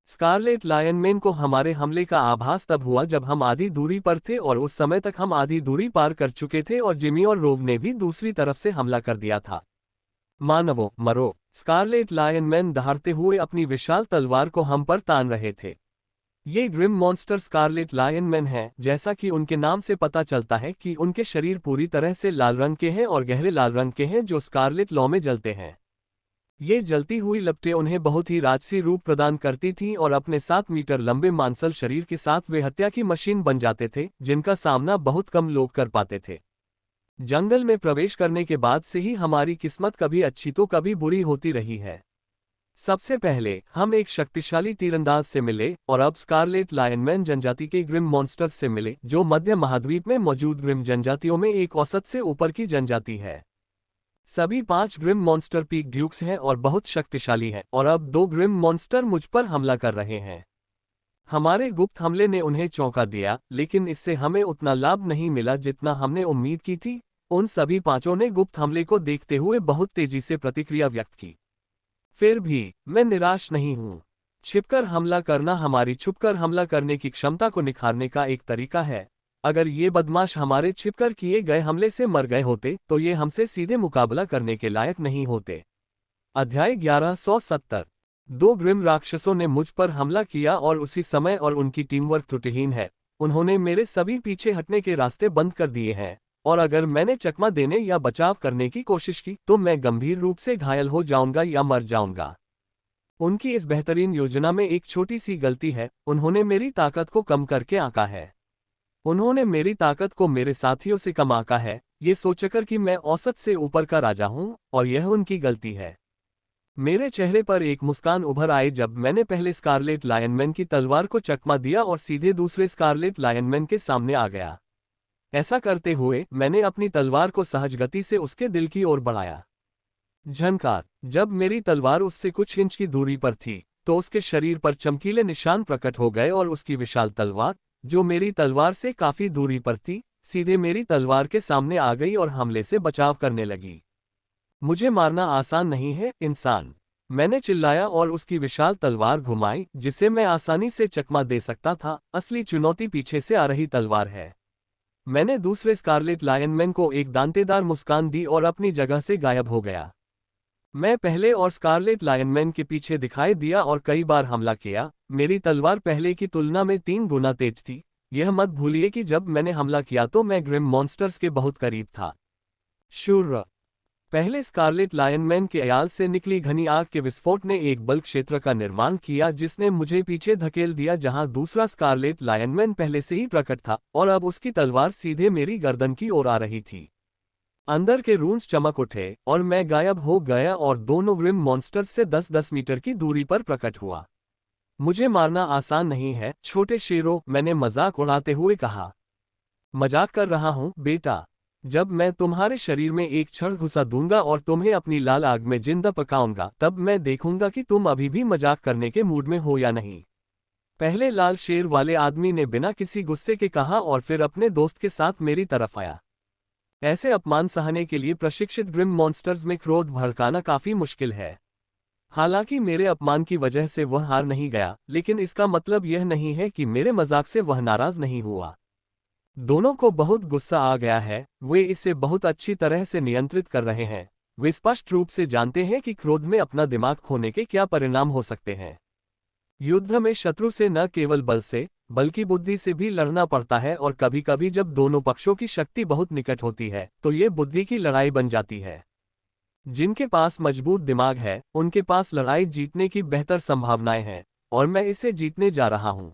S1: स्कारलेट लायनमैन को हमारे हमले का आभास तब हुआ जब हम आधी दूरी पर थे और उस समय तक हम आधी दूरी पार कर चुके थे और जिमी और रोव ने भी दूसरी तरफ से हमला कर दिया था। मानवों, मरो! स्कारलेट लायनमैन दहाड़ते हुए अपनी विशाल तलवार को हम पर तान रहे थे। ये ग्रिम मॉन्स्टर स्कारलेट लायनमैन हैं, जैसा कि उनके नाम से पता चलता है कि उनके शरीर पूरी तरह से लाल रंग के हैं और गहरे लाल रंग के हैं जो स्कारलेट लौ में जलते हैं। ये जलती हुई लपटें उन्हें बहुत ही राजसी रूप प्रदान करती थीं और अपने 7 मीटर लंबे मांसल शरीर के साथ वे हत्या की मशीन बन जाते थे, जिनका सामना बहुत कम लोग कर पाते थे। जंगल में प्रवेश करने के बाद से ही हमारी किस्मत कभी अच्छी तो कभी बुरी होती रही है। सबसे पहले हम एक शक्तिशाली तीरंदाज से मिले और अब स्कारलेट लायनमैन जनजाति के ग्रिम मॉन्स्टर्स से मिले, जो मध्य महाद्वीप में मौजूद ग्रिम जनजातियों में एक औसत से ऊपर की जनजाति है। सभी 5 ग्रिम मॉन्स्टर पीक ड्यूक्स हैं और बहुत शक्तिशाली हैं, और अब 2 ग्रिम मॉन्स्टर मुझ पर हमला कर रहे हैं। हमारे गुप्त हमले ने उन्हें चौंका दिया, लेकिन इससे हमें उतना लाभ नहीं मिला जितना हमने उम्मीद की थी। उन सभी पांचों ने गुप्त हमले को देखते हुए बहुत तेजी से प्रतिक्रिया व्यक्त की। फिर भी मैं निराश नहीं हूं। छिपकर हमला करना हमारी छुपकर हमला करने की क्षमता को निखारने का एक तरीका है। अगर ये बदमाश हमारे छिपकर किए गए हमले से मर गए होते तो ये हमसे सीधे मुकाबला करने के लायक नहीं होते। अध्याय 1170। दो ग्रिम राक्षसों ने मुझ पर हमला किया और उसी समय और उनकी टीमवर्क त्रुटिहीन है। उन्होंने मेरे सभी पीछे हटने के रास्ते बंद कर दिए हैं, और अगर मैंने चकमा देने या बचाव करने की कोशिश की तो मैं गंभीर रूप से घायल हो जाऊंगा या मर जाऊंगा। उनकी इस बेहतरीन योजना में एक छोटी सी गलती है, उन्होंने मेरी ताकत को कम करके आंका है। उन्होंने मेरी ताकत को मेरे साथियों से कम आंका है, ये सोचकर कि मैं औसत से ऊपर का राजा हूं, और यह उनकी गलती है। मेरे चेहरे पर एक मुस्कान उभर आई जब मैंने पहले स्कारलेट लायनमैन की तलवार को चकमा दिया और सीधे दूसरे स्कारलेट लायनमैन के सामने आ गया। ऐसा करते हुए मैंने अपनी तलवार को सहज गति से उसके दिल की ओर बढ़ाया। झनकार। जब मेरी तलवार उससे कुछ इंच की दूरी पर थी तो उसके शरीर पर चमकीले निशान प्रकट हो गए और उसकी विशाल तलवार, जो मेरी तलवार से काफी दूरी पर थी, सीधे मेरी तलवार के सामने आ गई और हमले से बचाव करने लगी। मुझे मारना आसान नहीं है, इंसान। मैंने चिल्लाया और उसकी विशाल तलवार घुमाई जिसे मैं आसानी से चकमा दे सकता था। असली चुनौती पीछे से आ रही तलवार है। मैंने दूसरे स्कारलेट लायनमैन को एक दांतेदार मुस्कान दी और अपनी जगह से गायब हो गया। मैं पहले और स्कारलेट लायनमैन के पीछे दिखाई दिया और कई बार हमला किया। मेरी तलवार पहले की तुलना में 3 गुना तेज थी। यह मत भूलिए कि जब मैंने हमला किया तो मैं ग्रिम मॉन्स्टर्स के बहुत करीब था। शूर। पहले स्कारलेट लायनमैन के अयाल से निकली घनी आग के विस्फोट ने एक बल क्षेत्र का निर्माण किया जिसने मुझे पीछे धकेल दिया, जहां दूसरा स्कारलेट लायनमैन पहले से ही प्रकट था और अब उसकी तलवार सीधे मेरी गर्दन की ओर आ रही थी। अंदर के रून्स चमक उठे और मैं गायब हो गया और दोनों ग्रिम मॉन्स्टर्स से 10-10 मीटर की दूरी पर प्रकट हुआ। मुझे मारना आसान नहीं है, छोटे शेरों, मैंने मजाक उड़ाते हुए कहा। मजाक कर रहा हूं, बेटा। जब मैं तुम्हारे शरीर में एक क्षण घुसा दूंगा और तुम्हें अपनी लाल आग में जिंदा पकाऊंगा, तब मैं देखूंगा कि तुम अभी भी मजाक करने के मूड में हो या नहीं। पहले लाल शेर वाले आदमी ने बिना किसी गुस्से के कहा और फिर अपने दोस्त के साथ मेरी तरफ आया। ऐसे अपमान सहने के लिए प्रशिक्षित ग्रिम मॉन्स्टर्स में क्रोध भड़काना काफी मुश्किल है। हालांकि मेरे अपमान की वजह से वह हार नहीं गया, लेकिन इसका मतलब यह नहीं है कि मेरे मजाक से वह नाराज नहीं हुआ। दोनों को बहुत गुस्सा आ गया है, वे इसे बहुत अच्छी तरह से नियंत्रित कर रहे हैं। वे स्पष्ट रूप से जानते हैं कि क्रोध में अपना दिमाग खोने के क्या परिणाम हो सकते हैं। युद्ध में शत्रु से न केवल बल से बल्कि बुद्धि से भी लड़ना पड़ता है, और कभी कभी जब दोनों पक्षों की शक्ति बहुत निकट होती है तो ये बुद्धि की लड़ाई बन जाती है। जिनके पास मजबूत दिमाग है उनके पास लड़ाई जीतने की बेहतर संभावनाएं हैं, और मैं इसे जीतने जा रहा हूं।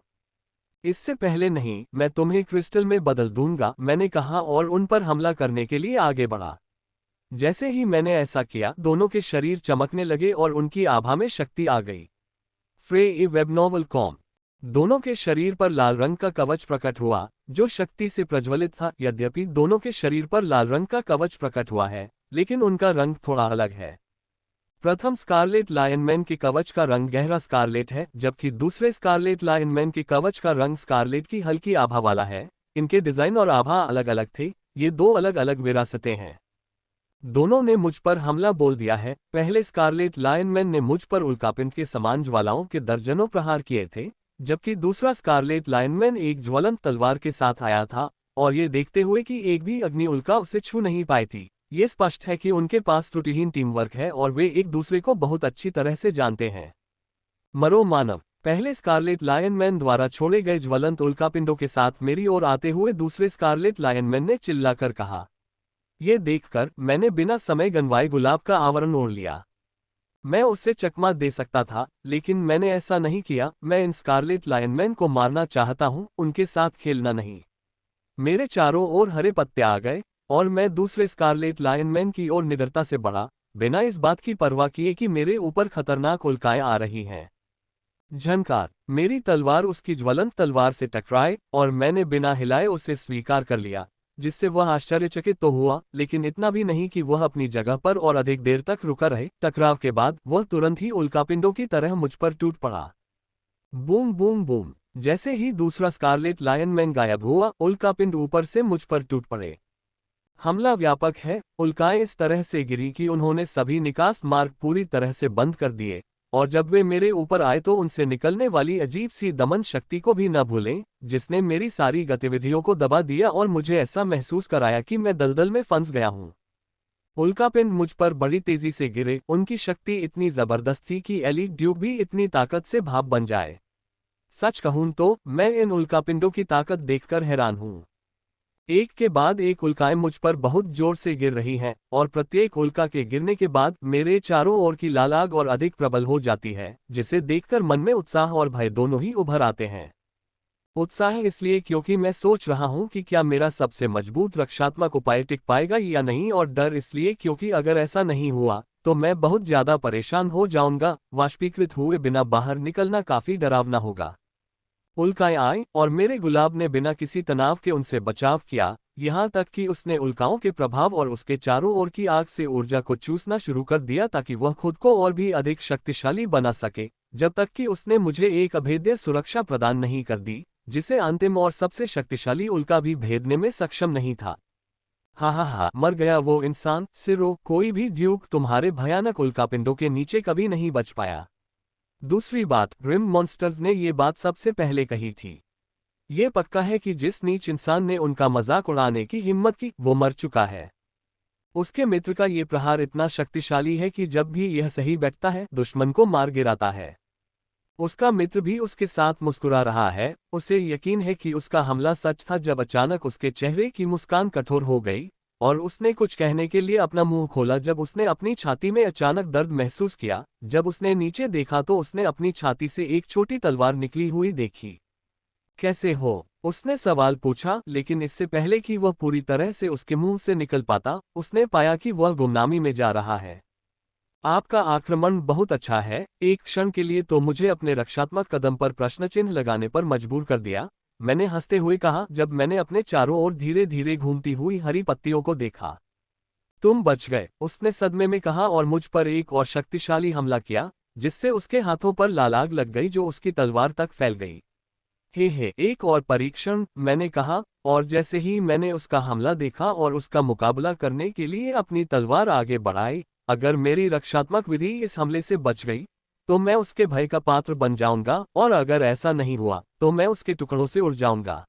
S1: इससे पहले नहीं, मैं तुम्हें क्रिस्टल में बदल दूंगा, मैंने कहा और उन पर हमला करने के लिए आगे बढ़ा। जैसे ही मैंने ऐसा किया दोनों के शरीर चमकने लगे और उनकी आभा में शक्ति आ गई। फ्रे ए वेबनोवल कॉम। दोनों के शरीर पर लाल रंग का कवच प्रकट हुआ जो शक्ति से प्रज्वलित था। यद्यपि दोनों के शरीर पर लाल रंग का कवच प्रकट हुआ है, लेकिन उनका रंग थोड़ा अलग है। प्रथम स्कारलेट लायनमैन के कवच का रंग गहरा स्कारलेट है, जबकि दूसरे स्कारलेट लायनमैन के कवच का रंग स्कारलेट की हल्की आभा वाला है। इनके डिजाइन और आभा अलग अलग थे। ये दो अलग अलग विरासतें हैं। दोनों ने मुझ पर हमला बोल दिया है। पहले स्कारलेट लायनमैन ने मुझ पर उल्कापिंड के समान ज्वालाओं के दर्जनों प्रहार किए थे, जबकि दूसरा स्कारलेट लायनमैन एक ज्वलंत तलवार के साथ आया था, और ये देखते हुए कि एक भी अग्नि उल्का उसे छू नहीं पाई थी, ये स्पष्ट है कि उनके पास त्रुटिहीन टीम वर्क है और वे एक दूसरे को बहुत अच्छी तरह से जानते हैं। मरो मानव। पहले स्कारलेट लायनमैन द्वारा छोड़े गए ज्वलंत उल्कापिंडों के साथ मेरी ओर आते हुए दूसरे स्कारलेट लायनमैन ने चिल्लाकर कहा। ये देखकर मैंने बिना समय गंवाए गुलाब का आवरण ओढ़ लिया। मैं उसे चकमा दे सकता था, लेकिन मैंने ऐसा नहीं किया। मैं इन स्कारलेट लायनमैन को मारना चाहता हूं, उनके साथ खेलना नहीं। मेरे चारों ओर हरे पत्ते आ गए और मैं दूसरे स्कारलेट लायनमैन की ओर निडरता से बढ़ा, बिना इस बात की परवाह किए कि मेरे ऊपर खतरनाक उल्काएं आ रही हैं। झनकार। मेरी तलवार उसकी ज्वलंत तलवार से टकराई और मैंने बिना हिलाए उसे स्वीकार कर लिया, जिससे वह आश्चर्यचकित तो हुआ, लेकिन इतना भी नहीं कि वह अपनी जगह पर और अधिक देर तक रुका रहे। टकराव के बाद वह तुरंत ही उल्कापिंडों की तरह मुझ पर टूट पड़ा। Boom boom boom. जैसे ही दूसरा स्कारलेट लायनमैन गायब हुआ, उल्कापिंड ऊपर से मुझ पर टूट पड़े। हमला व्यापक है। उल्काएं इस तरह से गिरी कि उन्होंने सभी निकास मार्ग पूरी तरह से बंद कर दिए, और जब वे मेरे ऊपर आए तो उनसे निकलने वाली अजीब सी दमन शक्ति को भी न भूलें, जिसने मेरी सारी गतिविधियों को दबा दिया और मुझे ऐसा महसूस कराया कि मैं दलदल में फंस गया हूं। उल्कापिंड मुझ पर बड़ी तेजी से गिरे। उनकी शक्ति इतनी जबरदस्त थी कि एलीट ड्यूक भी इतनी ताकत से भाप बन जाए। सच कहूं तो मैं इन उल्कापिंडों की ताकत देखकर हैरान हूं। एक के बाद एक उल्काएं मुझ पर बहुत जोर से गिर रही हैं, और प्रत्येक उल्का के गिरने के बाद मेरे चारों ओर की लालाग और अधिक प्रबल हो जाती है, जिसे देखकर मन में उत्साह और भय दोनों ही उभर आते हैं। उत्साह इसलिए क्योंकि मैं सोच रहा हूं कि क्या मेरा सबसे मजबूत रक्षात्मक उपाय टिक पाएगा या नहीं, और डर इसलिए क्योंकि अगर ऐसा नहीं हुआ तो मैं बहुत ज्यादा परेशान हो जाऊंगा। वाष्पीकृत हुए बिना बाहर निकलना काफी डरावना होगा। उल्काएं आई और मेरे गुलाब ने बिना किसी तनाव के उनसे बचाव किया, यहाँ तक कि उसने उल्काओं के प्रभाव और उसके चारों ओर की आग से ऊर्जा को चूसना शुरू कर दिया ताकि वह खुद को और भी अधिक शक्तिशाली बना सके, जब तक कि उसने मुझे एक अभेद्य सुरक्षा प्रदान नहीं कर दी, जिसे अंतिम और सबसे शक्तिशाली उल्का भी भेदने में सक्षम नहीं था। हा, मर गया वो इंसान। सिरो, कोई भी ड्यूक तुम्हारे भयानक उल्कापिंडों के नीचे कभी नहीं बच पाया। दूसरी बात, ग्रिम मॉन्स्टर्स ने ये बात सबसे पहले कही थी। ये पक्का है कि जिस नीच इंसान ने उनका मजाक उड़ाने की हिम्मत की, वो मर चुका है। उसके मित्र का ये प्रहार इतना शक्तिशाली है कि जब भी यह सही बैठता है, दुश्मन को मार गिराता है। उसका मित्र भी उसके साथ मुस्कुरा रहा है। उसे यकीन है कि उसका हमला सच था। जब अचानक उसके चेहरे की मुस्कान कठोर हो गई और उसने कुछ कहने के लिए अपना मुंह खोला, जब उसने अपनी छाती में अचानक दर्द महसूस किया। जब उसने नीचे देखा तो उसने अपनी छाती से एक छोटी तलवार निकली हुई देखी। कैसे हो? उसने सवाल पूछा, लेकिन इससे पहले कि वह पूरी तरह से उसके मुंह से निकल पाता, उसने पाया कि वह गुमनामी में जा रहा है। आपका आक्रमण बहुत अच्छा है। एक क्षण के लिए तो मुझे अपने रक्षात्मक कदम पर प्रश्न चिन्ह लगाने पर मजबूर कर दिया, मैंने हंसते हुए कहा, जब मैंने अपने चारों ओर धीरे धीरे घूमती हुई हरी पत्तियों को देखा। तुम बच गए, उसने सदमे में कहा और मुझ पर एक और शक्तिशाली हमला किया, जिससे उसके हाथों पर लालाग लग गई जो उसकी तलवार तक फैल गई। हे, एक और परीक्षण, मैंने कहा, और जैसे ही मैंने उसका हमला देखा और उसका मुकाबला करने के लिए अपनी तलवार आगे बढ़ाई, अगर मेरी रक्षात्मक विधि इस हमले से बच गई तो मैं उसके भय का पात्र बन जाऊंगा, और अगर ऐसा नहीं हुआ तो मैं उसके टुकड़ों से उड़ जाऊंगा।